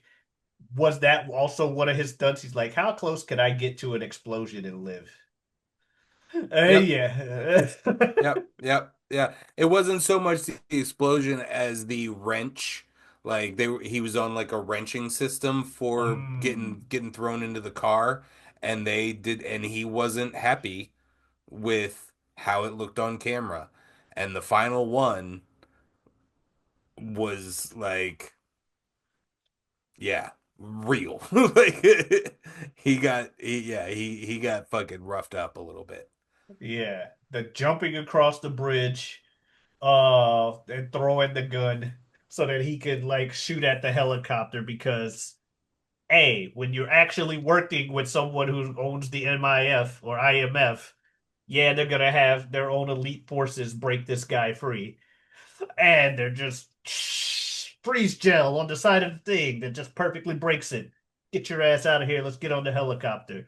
was that also one of his stunts? He's like, "How close can I get to an explosion and live?" Yep. Yeah. Yep, yep, yeah. It wasn't so much the explosion as the wrench. Like he was on like a wrenching system for Mm, getting thrown into the car, and he wasn't happy with how it looked on camera. And the final one was like, yeah, real. Like he got fucking roughed up a little bit. yeah, the jumping across the bridge, and throwing the gun so that he could like shoot at the helicopter because A, when you're actually working with someone who owns the MIF or IMF, yeah, they're gonna have their own elite forces break this guy free. And they're just freeze gel on the side of the thing that just perfectly breaks it. Get your ass out of here. Let's get on the helicopter.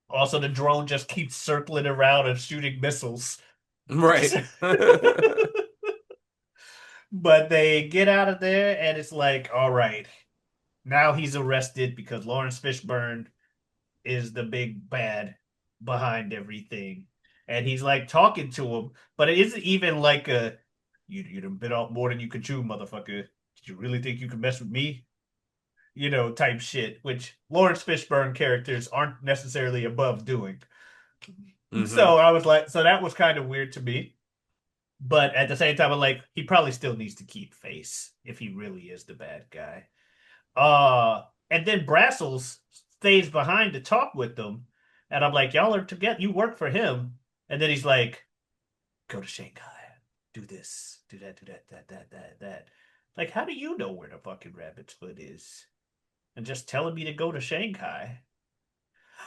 Also, the drone just keeps circling around and shooting missiles. Right. But they get out of there, and it's like, all right, now he's arrested because Lawrence Fishburne is the big bad behind everything. And he's like talking to him, but it isn't even like a you done bit off more than you could chew, motherfucker. Did you really think you could mess with me? Type shit, which Lawrence Fishburne characters aren't necessarily above doing. Hmm. So I was like, so that was kind of weird to me. But at the same time, I'm like, he probably still needs to keep face if he really is the bad guy. And then Brassels stays behind to talk with them. And I'm like, y'all are together. You work for him. And then he's like, go to Shanghai. Do this. Do that. Do that. That. Like, how do you know where the fucking rabbit's foot is? And just telling me to go to Shanghai.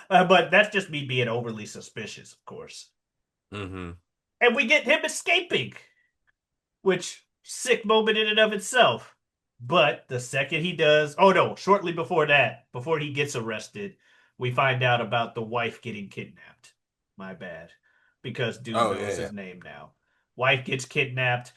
But that's just me being overly suspicious, of course. Hmm. And we get him escaping, which sick moment in and of itself. But the second he does, oh no, shortly before that, before he gets arrested, we find out about the wife getting kidnapped. My bad. Because dude Oh yeah, knows yeah. his name now. Wife gets kidnapped,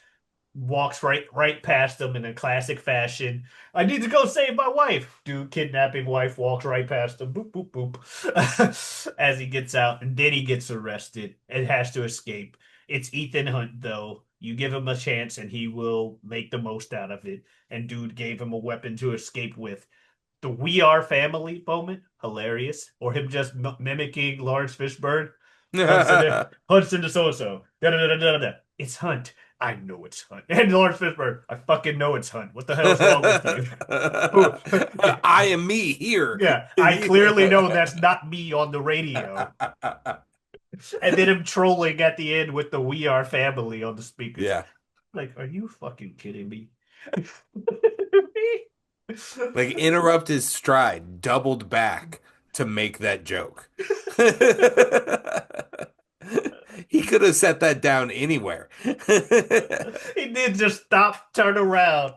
walks right past him in a classic fashion. I need to go save my wife. Dude, kidnapping wife walks right past him. Boop boop boop. As he gets out, and then he gets arrested and has to escape. It's Ethan Hunt though. You give him a chance and he will make the most out of it. And dude gave him a weapon to escape with. The "We Are Family" moment, hilarious. Or him just mimicking Lawrence Fishburne. Hudson to so-so. Da, da, da, da, da. It's Hunt. I know it's Hunt. And Lawrence Fishburne, I fucking know it's Hunt. What the hell's wrong with you? I am me here. Yeah, I clearly know that's not me on the radio. And then him trolling at the end with the "We Are Family" on the speakers. Yeah. Like, are you fucking kidding me? Like interrupt his stride, doubled back to make that joke. He could have set that down anywhere. He did just stop, turn around,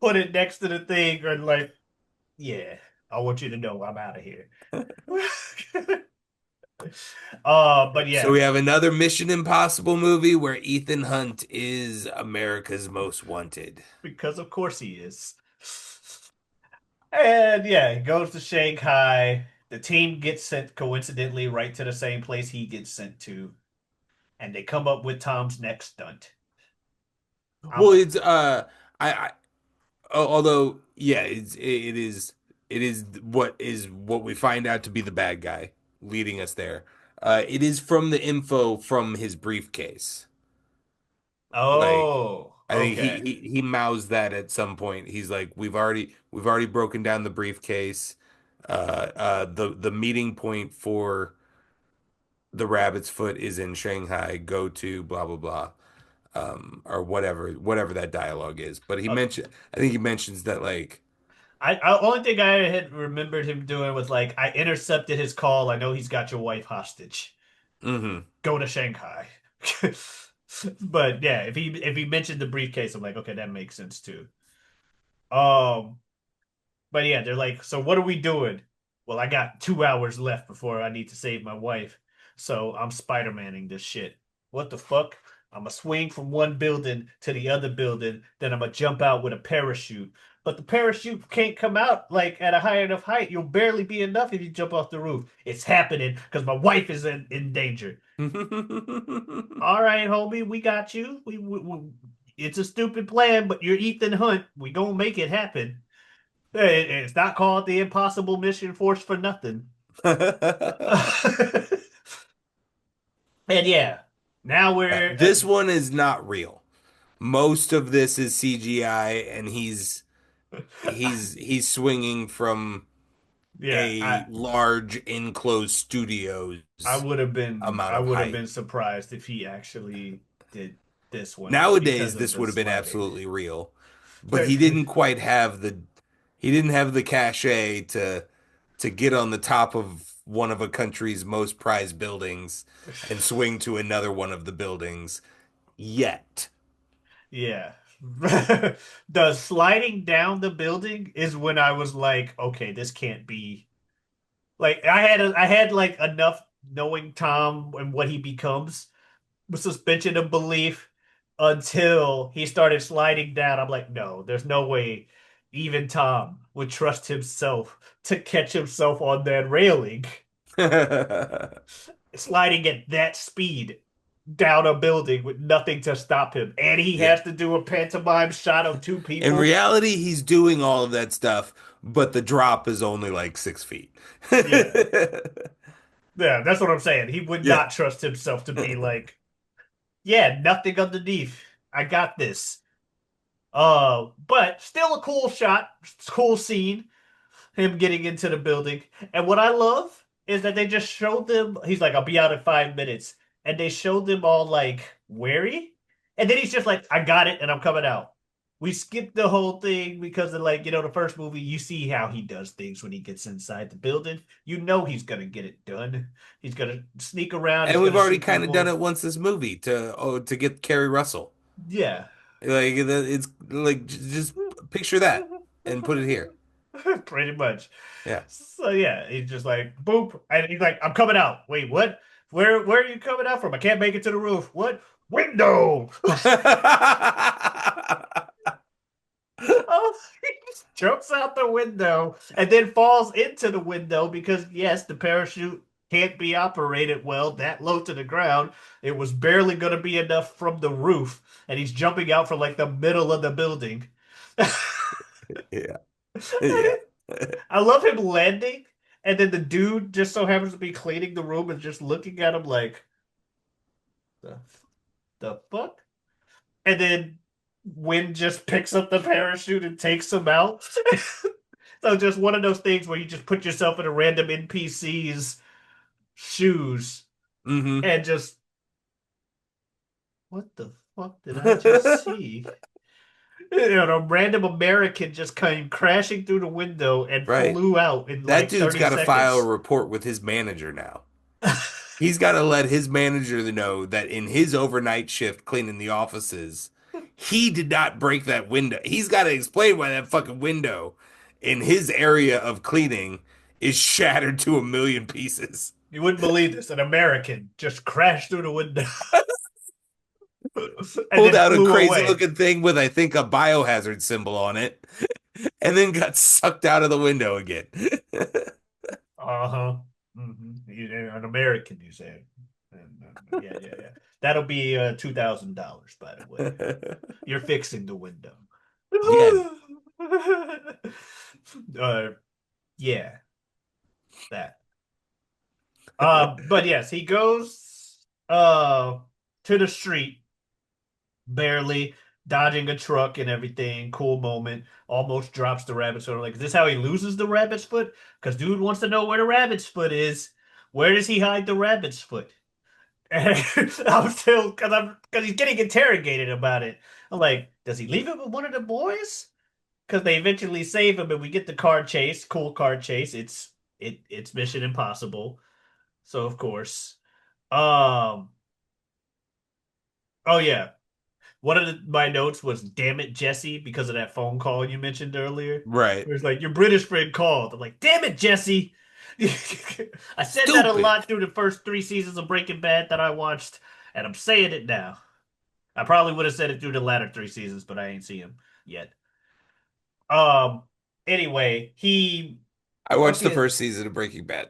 put it next to the thing, and like, yeah, I want you to know I'm out of here. But So yeah, we have another Mission Impossible movie where Ethan Hunt is America's Most Wanted. because of course he is. And yeah, he goes to Shanghai. The team gets sent coincidentally right to the same place he gets sent to, and they come up with Tom's next stunt. Well, I'm it's I although yeah, it is what we find out to be the bad guy leading us there. It is from the info from his briefcase. Like Oh, I think okay. he mouths that at some point. He's like, we've already broken down the briefcase. The meeting point for the Rabbit's Foot is in Shanghai. Go to blah blah blah. Or whatever that dialogue is. But I think he mentions that like, I only thing I had remembered him doing was like I intercepted his call. I know he's got your wife hostage. mm-hmm. Go to Shanghai. But yeah, if he mentioned the briefcase, I'm like, okay, that makes sense too. Um, but yeah, they're like, so what are we doing? Well, I got 2 hours left before I need to save my wife, so I'm Spider-Manning this shit. What the fuck? I'm gonna swing from one building to the other building, then I'm gonna jump out with a parachute. But the parachute can't come out like at a high enough height. You'll barely be enough if you jump off the roof. It's happening because my wife is in danger. All right, homie, we got you. it's a stupid plan, but you're Ethan Hunt. We gonna make it happen. It's not called the Impossible Mission Force for nothing. And yeah, now Yeah, we're this one is not real. Most of this is CGI, and he's swinging from yeah, a large enclosed studio's amount I of would have height. been surprised if he actually did this one because Nowadays, of this the would have been sliding. absolutely real, but he didn't have the cachet to get on the top of one of a country's most prized buildings and swing to another one of the buildings yet. Yeah. The sliding down the building is when I was like, okay, this can't be like I had like enough knowing Tom and what he becomes with suspension of belief until he started sliding down. I'm like, no, there's no way even Tom would trust himself to catch himself on that railing, sliding at that speed down a building with nothing to stop him. And he Yeah. has to do a pantomime shot of two In people. reality, he's doing all of that stuff, but the drop is only like 6 feet. Yeah. Yeah, that's what I'm saying. He would Yeah. not trust himself to be like, yeah, nothing underneath. I got this. But still a cool shot, cool scene, him getting into the building. And what I love is that they just showed them, he's like, I'll be out in 5 minutes. And they showed them all like wary. And then he's just like, I got it and I'm coming out. We skipped the whole thing because of like, the first movie, you see how he does things when he gets inside the building. You know he's gonna get it done. He's gonna sneak around, he's And we've gonna already shoot kind of done people. it once this movie to get Kerry Russell. Yeah. Like it's like just picture that and put it here. Pretty much. Yeah. So yeah, he's just like boop, and he's like, "I'm coming out." Wait, what? Where are you coming out from? I can't make it to the roof. What? Window. Oh, he just jumps out the window and then falls into the window because yes, the parachute can't be operated well that low to the ground. It was barely going to be enough from the roof, and he's jumping out from like the middle of the building. Yeah. Yeah. I love him landing, and then the dude just so happens to be cleaning the room and just looking at him like, the, the fuck? And then Wynn just picks up the parachute and takes him out. So just one of those things where you just put yourself in a random NPC's shoes Hmm. and just, what the fuck did I just see? A random American just came crashing through the window and Right. flew out in That like dude's 30 got to file a seconds. report with his manager now. He's got to let his manager know that in his overnight shift cleaning the offices, he did not break that window. He's got to explain why that fucking window in his area of cleaning is shattered to a million pieces. You wouldn't believe this. An American just crashed through the window and Pulled then out a flew crazy away. looking thing with, I think, a biohazard symbol on it, and then got sucked out of the window again. Uh-huh. An American, you say. Yeah, yeah, yeah. That'll be $2,000, by the way. You're fixing the window. Yeah, uh, yeah, that. But yes, he goes to the street barely dodging a truck and everything. Cool moment. Almost drops the rabbit's foot. Like, is this how he loses the rabbit's foot? Because dude wants to know where the rabbit's foot is. Where does he hide the rabbit's foot? And I'm still because he's getting interrogated about it. I'm like, does he leave it with one of the boys? Because they eventually save him, and we get the car chase. Cool car chase. It's Mission Impossible. So of course. Um. Oh yeah. One of my notes was "Damn it, Jesse," because of that phone call you mentioned earlier. right. Where it's like your British friend called. I'm like, "Damn it, Jesse." I said that a Stupid. lot through the first 3 seasons of Breaking Bad that I watched, and I'm saying it now. I probably would have said it through the latter 3 seasons, but I ain't seen him yet. Um. Anyway, he I watched the fucking first season of Breaking Bad.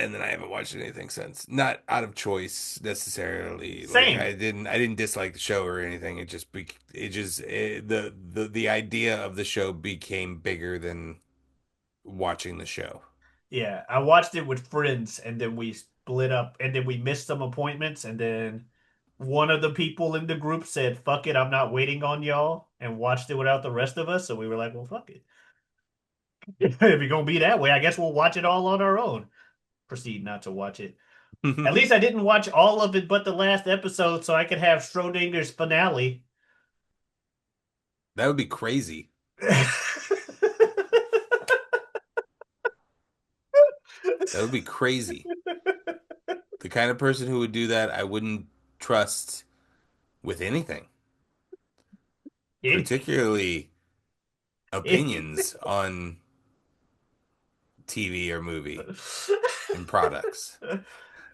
and then I haven't watched anything since. Not out of choice necessarily. Like Same. I didn't dislike the show or anything. The idea of the show became bigger than watching the show. Yeah, I watched it with friends and then we split up and then we missed some appointments and then one of the people in the group said, "Fuck it, I'm not waiting on y'all," and watched it without the rest of us. So we were like, "Well, fuck it. If you're gonna be that way, I guess we'll watch it all on our own." Proceed not to watch it. At That least I didn't watch all of it but the last episode so I could have Schrodinger's finale. would be crazy. That would be crazy. The kind of person who would do that, I wouldn't trust with anything, It, particularly it, opinions on TV or movie and products. Like,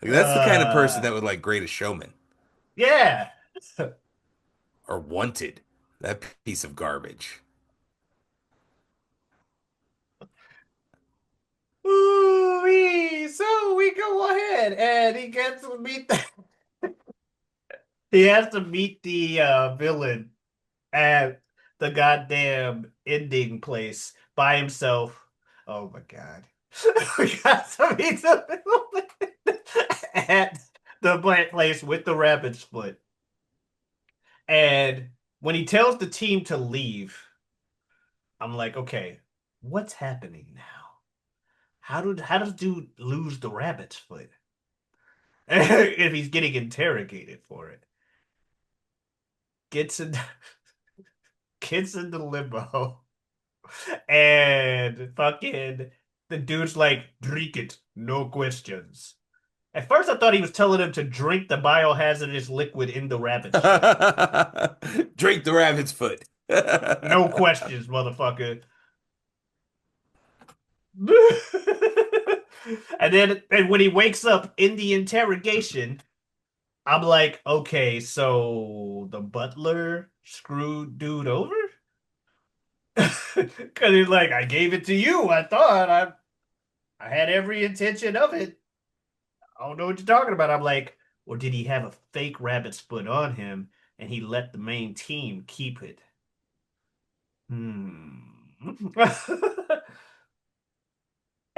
that's the kind of person uh, that would like Greatest Showman yeah. or Wanted, that piece of garbage. Ooh-wee. So we go ahead and he gets to meet he has to meet the villain at the goddamn ending place by himself. Oh my god. We got to meet the villain at the plant place with the rabbit's foot. And when he tells the team to leave, I'm like, okay, what's happening now? How does dude lose the rabbit's foot? If he's getting interrogated for it. Gets in gets into limo and fucking the dude's like, drink it, no questions. At first I thought he was telling him to drink the biohazardous liquid in the rabbit's foot. Drake the Rabbit's Foot. No questions, motherfucker. And when he wakes up in the interrogation, I'm like, okay, so the butler screwed dude over? Because he's like, I gave it to you. I had every intention of it. I don't know what you're talking about. I'm like, or did he have a fake rabbit's foot on him and he let the main team keep it? Hmm.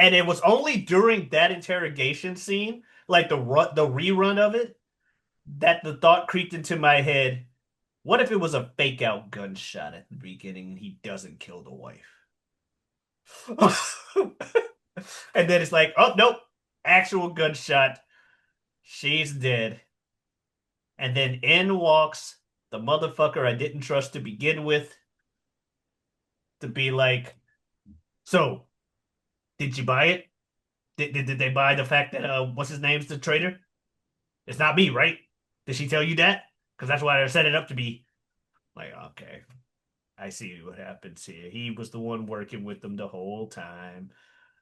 And it was only during that interrogation scene, like the rerun of it, that the thought creeped into my head. What if it was a fake out gunshot at the beginning and he doesn't kill the wife? And then it's like, oh nope, actual gunshot. She's dead. And then in walks the motherfucker I didn't trust to begin with to be like, so did you buy it? Did they buy the fact that what's his name's the traitor? It's not me, right? Did she tell you that? Because that's why I set it up to be. Like, okay, I see what happens here. He was the one working with them the whole time.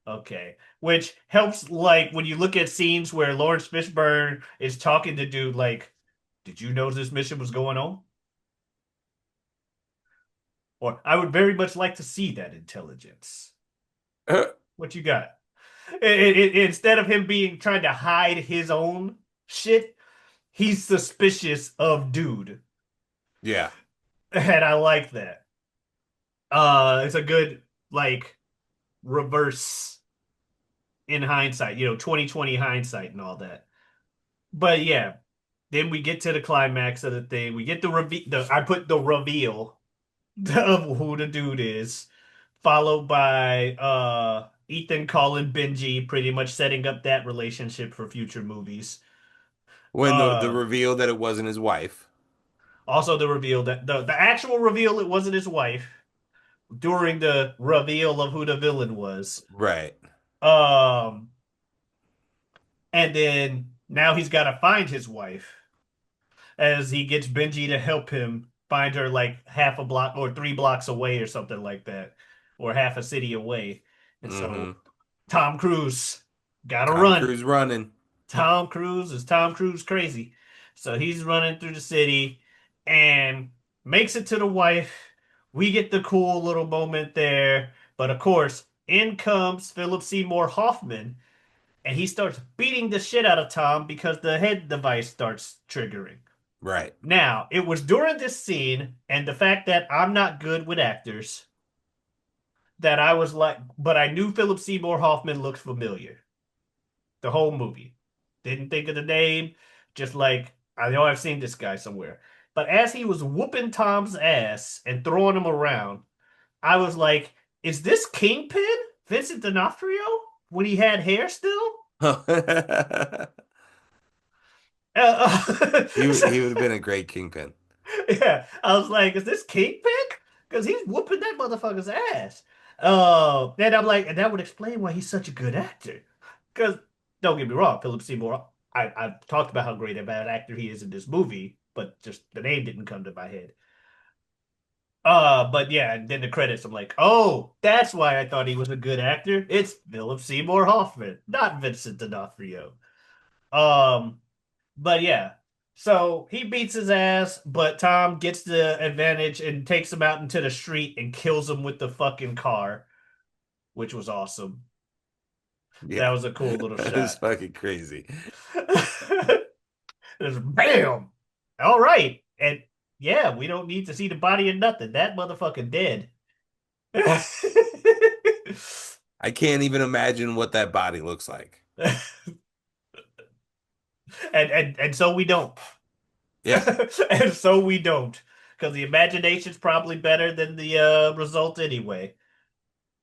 Okay. Which helps, like, when you look at scenes where Lawrence Fishburne is talking to dude, like, did you know this mission was going on? Or I would very much like to see that intelligence. What you got? Instead of him being trying to hide his own shit, he's suspicious of dude. Yeah. And I like that. It's a good, like, reverse in hindsight, 2020 hindsight and all that. But yeah, then we get to the climax of the thing. We get the reveal. I put the reveal of who the dude is, followed by Ethan calling Benji, pretty much setting up that relationship for future movies. When the Uh, reveal that it wasn't his wife. Also the reveal that the actual reveal it wasn't his wife during the reveal of who the villain was. Right. Um, and then now he's got to find his wife as he gets Benji to help him find her like half a block or 3 blocks away or something like that, or half a city away. And so Mm-hmm. Tom Cruise gotta Tom run. Cruise running. Tom Cruise crazy. So he's running through the city and makes it to the wife. We get the cool little moment there. But of course, in comes Philip Seymour Hoffman and he starts beating the shit out of Tom because the head device starts triggering. Right. Now, it was during this scene and the fact that I'm not good with actors that I was like, but I knew Philip Seymour Hoffman looked familiar the whole movie. Didn't think of the name, just like, I know I've seen this guy somewhere. But as he was whooping Tom's ass and throwing him around, I was like, is this Kingpin? Vincent D'Onofrio? When he had hair still? Uh, He would have been a great kingpin. yeah, I was like, is this Kingpin? Because he's whooping that motherfucker's ass. And I'm like, and that would explain why he's such a good actor. Because don't get me wrong, Philip Seymour, I've talked about how great a bad actor he is in this movie, but just the name didn't come to my head. But yeah, and then the credits, I'm like, oh, that's why I thought he was a good actor. It's Philip Seymour Hoffman, not Vincent D'Onofrio. Um, but yeah, so he beats his ass, but Tom gets the advantage and takes him out into the street and kills him with the fucking car, which was awesome. That Yeah. was a cool little It's shot. fucking crazy. Just bam. All right. And yeah, we don't need to see the body or nothing. That motherfucker dead. I can't even imagine what that body looks like. And so we don't. Yeah. And so we don't. Because the imagination's probably better than the result anyway.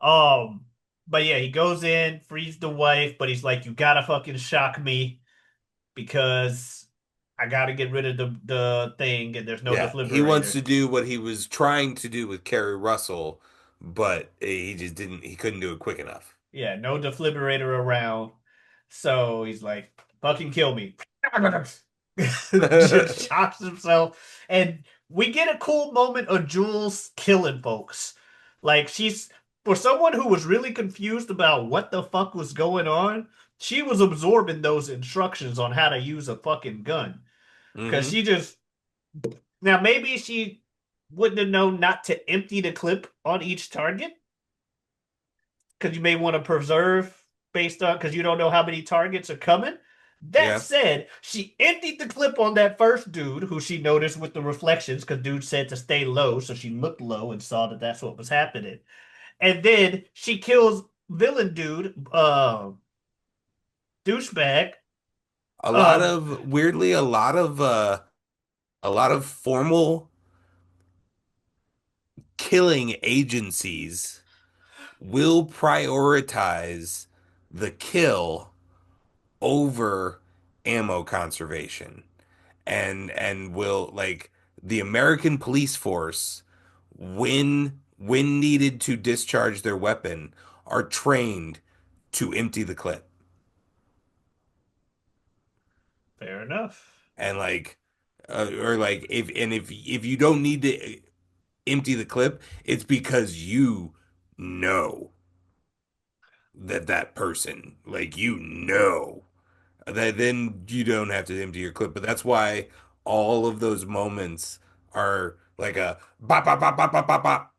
Um, but yeah, he goes in, frees the wife, but he's like, you gotta fucking shock me because I gotta get rid of the thing and there's no Yeah. He wants defibrillator. to do what he was trying to do with Kerry Russell, but he just didn't, he couldn't do it quick enough. Yeah, no defibrillator around. So he's like, fucking kill me. Just shocks himself. And we get a cool moment of Jules killing folks. Like she's for someone who was really confused about what the fuck was going on, she was absorbing those instructions on how to use a fucking gun. Cause Hmm. she just now maybe she wouldn't have known not to empty the clip on each target because you may want to preserve based on because you don't know how many targets are coming. That Yeah. said, she emptied the clip on that first dude who she noticed with the reflections because dude said to stay low, so she looked low and saw that that's what was happening. And then she kills villain dude, douchebag. Um, Weirdly, a lot of formal killing agencies will prioritize the kill over ammo conservation and will like the American police force when needed to discharge their weapon are trained to empty the clip fair enough. and like or like if you don't need to empty the clip it's because you know that person like you know that then you don't have to empty your clip. But that's why all of those moments are like a bop bop bop bop bop bop bop.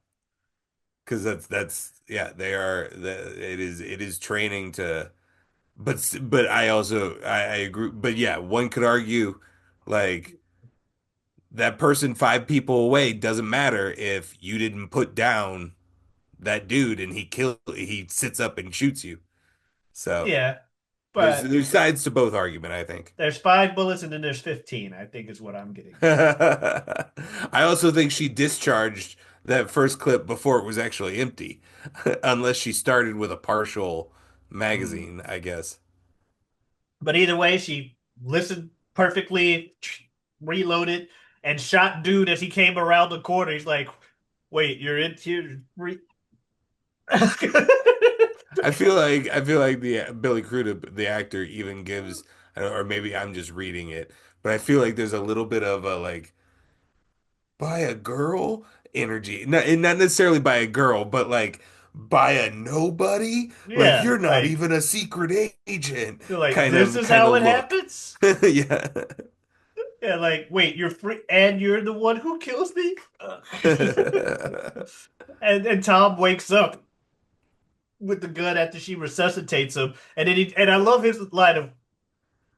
Because that's yeah, they are it is training to but I agree. But yeah, one could argue like that person 5 people away doesn't matter if you didn't put down that dude and he sits up and shoots you. So Yeah, but there's sides to both argument, I think. there's 5 bullets and then there's 15, I think is what I'm getting at. I also think she discharged that first clip before it was actually empty, unless she started with a partial Mm. magazine, I guess. But either way, she listened perfectly, reloaded, and shot dude as he came around the corner. He's like, "Wait, you're in here?" I feel like the Billy Crudup, the actor, even gives, or maybe I'm just reading it, but I feel like there's a little bit of a like by a girl energy. Not necessarily by a girl, but like by a nobody. Like Yeah, you're not even a secret agent. you're like, this is Kind how of it look. happens. Yeah. Yeah, like, wait, you're free, and you're the one who kills me. And Tom wakes up with the gun after she resuscitates him, and then and I love his line of,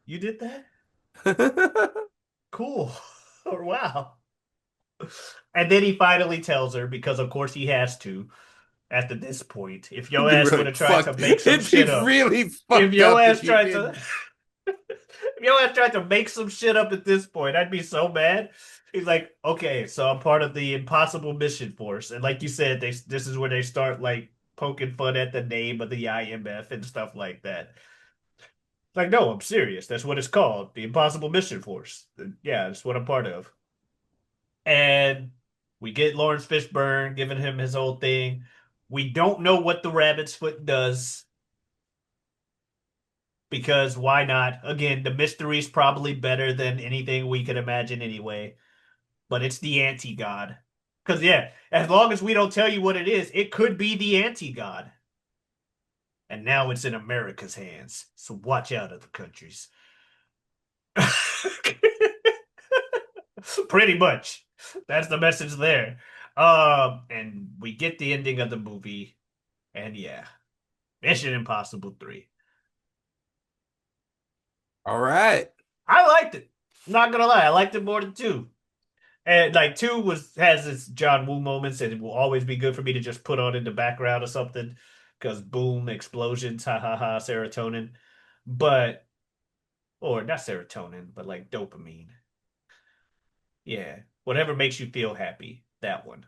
"You did that? Cool." Or wow. And then he finally tells her because of course he has to after this point. If It'd your be ass would really have tried to fucked. make some It'd be shit up, really if fucked your up if ass you tried to did. if your ass tried to make some shit up at this point, I'd be so mad. He's like, okay, so I'm part of the Impossible Mission Force, and like you said, this is where they start like poking fun at the name of the IMF and stuff like that. Like, no, I'm serious. That's what it's called, the Impossible Mission Force. Yeah, that's what I'm part of. And we get Lawrence Fishburne giving him his whole thing. We don't know what the rabbit's foot does because why not? Again, the mystery's probably better than anything we could imagine anyway. But it's the anti-god. Because yeah, as long as we don't tell you what it is, it could be the anti-god. And now it's in America's hands. So watch out, other countries. Pretty much. That's the message there. And we get the ending of the movie, and yeah, Mission Impossible 3. All right. I liked it. Not gonna lie, I liked it more than two. And like two was has its John Woo moments, and it will always be good for me to just put on in the background or something, because boom, explosions, ha ha ha, serotonin. But or not serotonin, but like dopamine. Yeah, whatever makes you feel happy. That one.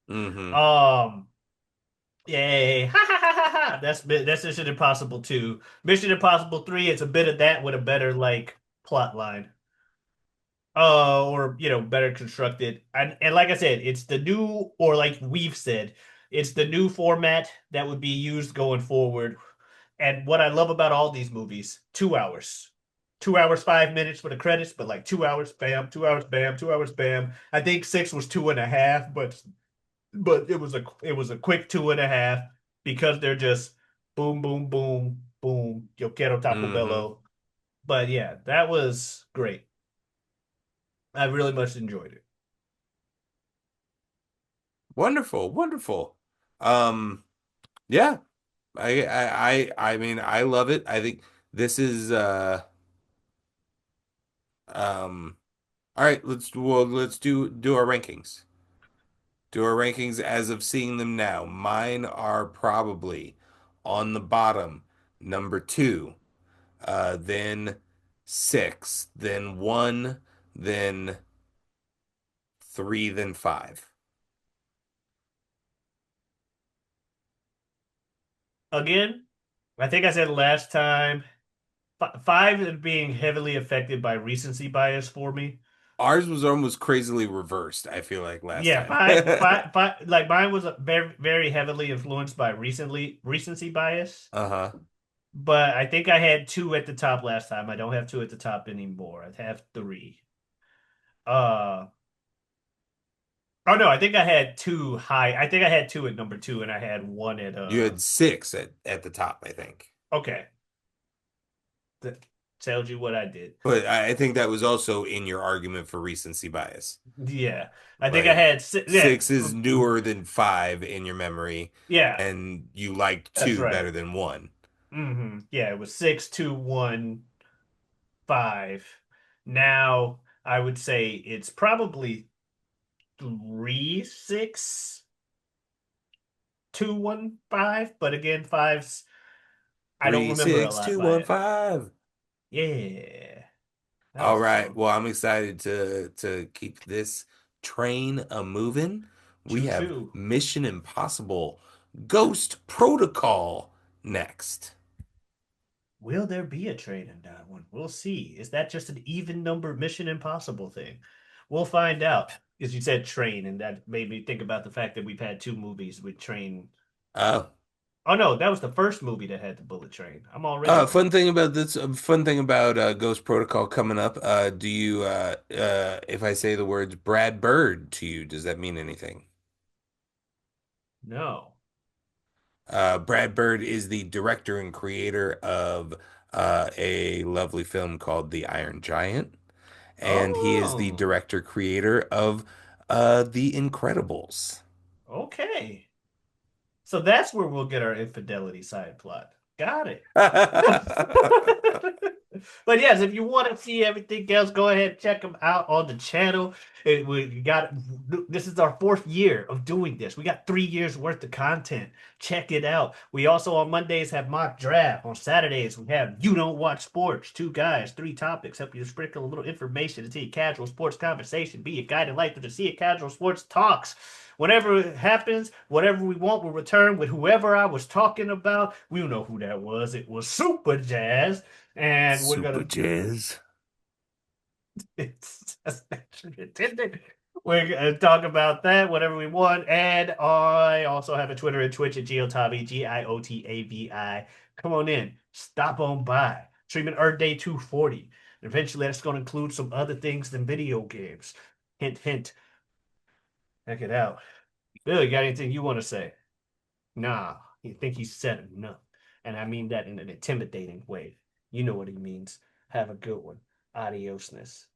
Mm-hmm. Um, Yay! Ha ha ha ha ha! That's Mission Impossible 2. Mission Impossible 3, it's a bit of that with a better like plot line. Or better constructed. And like I said, it's the new, or like we've said, it's the new format that would be used going forward. And what I love about all these movies, 2 hours. 2 hours, 5 minutes for the credits, but like 2 hours, bam, 2 hours, bam, 2 hours, bam. I think six was two and a half, but it was a quick two and a half because they're just boom, boom, boom, boom. Yo quiero Taco Mm-hmm. Bello. But yeah, that was great. I really much enjoyed it. Wonderful, wonderful. Um, yeah, I mean, I love it. I think this is um all right, let's do our rankings. Do our rankings as of seeing them now. Mine are probably on the bottom, number two, then six, then one, then three, then five. Again, I think I said last time, five is being heavily affected by recency bias for me. Ours was almost crazily reversed, I feel like last Yeah, time. five, like mine was very, very heavily influenced by recency bias. Uh-huh. But I think I had two at the top last time. I don't have two at the top anymore. I have three. Uh, oh no, I think I had two high. I think I had two at number two, and I had one at You had six at the top, I think. Okay, that tells you what I did. But I think that was also in your argument for recency bias. Yeah, I think I Like had six. Yeah, six is newer than five in your memory, yeah, and you liked that's two right. better than one. Yeah, it was 6, 2, 1, 5. Now I would say it's probably 3, 6, 2, 1, 5. But again, fives I don't Three, remember a six, lot two, by one, it. five. Yeah, that All was a right. song. Well, I'm excited to keep this train a moving. We Choo have choo. Mission Impossible Ghost Protocol next. Will there be a train in that one? We'll see. Is that just an even number Mission Impossible thing? We'll find out. Because you said train, and that made me think about the fact that we've had two movies with train. Oh, Oh no, that was the first movie that had the bullet train. I'm already wrong. fun thing about this, fun thing about Ghost Protocol coming up. Do you, if I say the words Brad Bird to you, does that mean anything? No. Brad Bird is the director and creator of a lovely film called The Iron Giant, and he is the Oh, director creator of The Incredibles. okay. So that's where we'll get our infidelity side plot. Got it. But yes, if you want to see everything else, go ahead and check them out on the channel. We got this is our fourth year of doing this. We got 3 years worth of content. Check it out. We also on Mondays have mock draft. On Saturdays we have You Don't Watch Sports. Two guys, three topics. Help you to sprinkle a little information into your casual sports conversation. Be a guiding light to see a casual sports talks. Whenever it happens, whatever we want will return with whoever I was talking about. We know who that was. It was Super Jazz. And we're Super gonna Jazz. it's just intended. We're gonna talk about that, whatever we want. And I also have a Twitter and Twitch at Giotavi, Giotavi. Come on in, stop on by. Streaming Earth Day 240. Eventually that's gonna include some other things than video games. Hint, hint. Check it out. Billy, got anything you want to say? Nah, you think he's said enough. And I mean that in an intimidating way. You know what he means. Have a good one. Adiosness.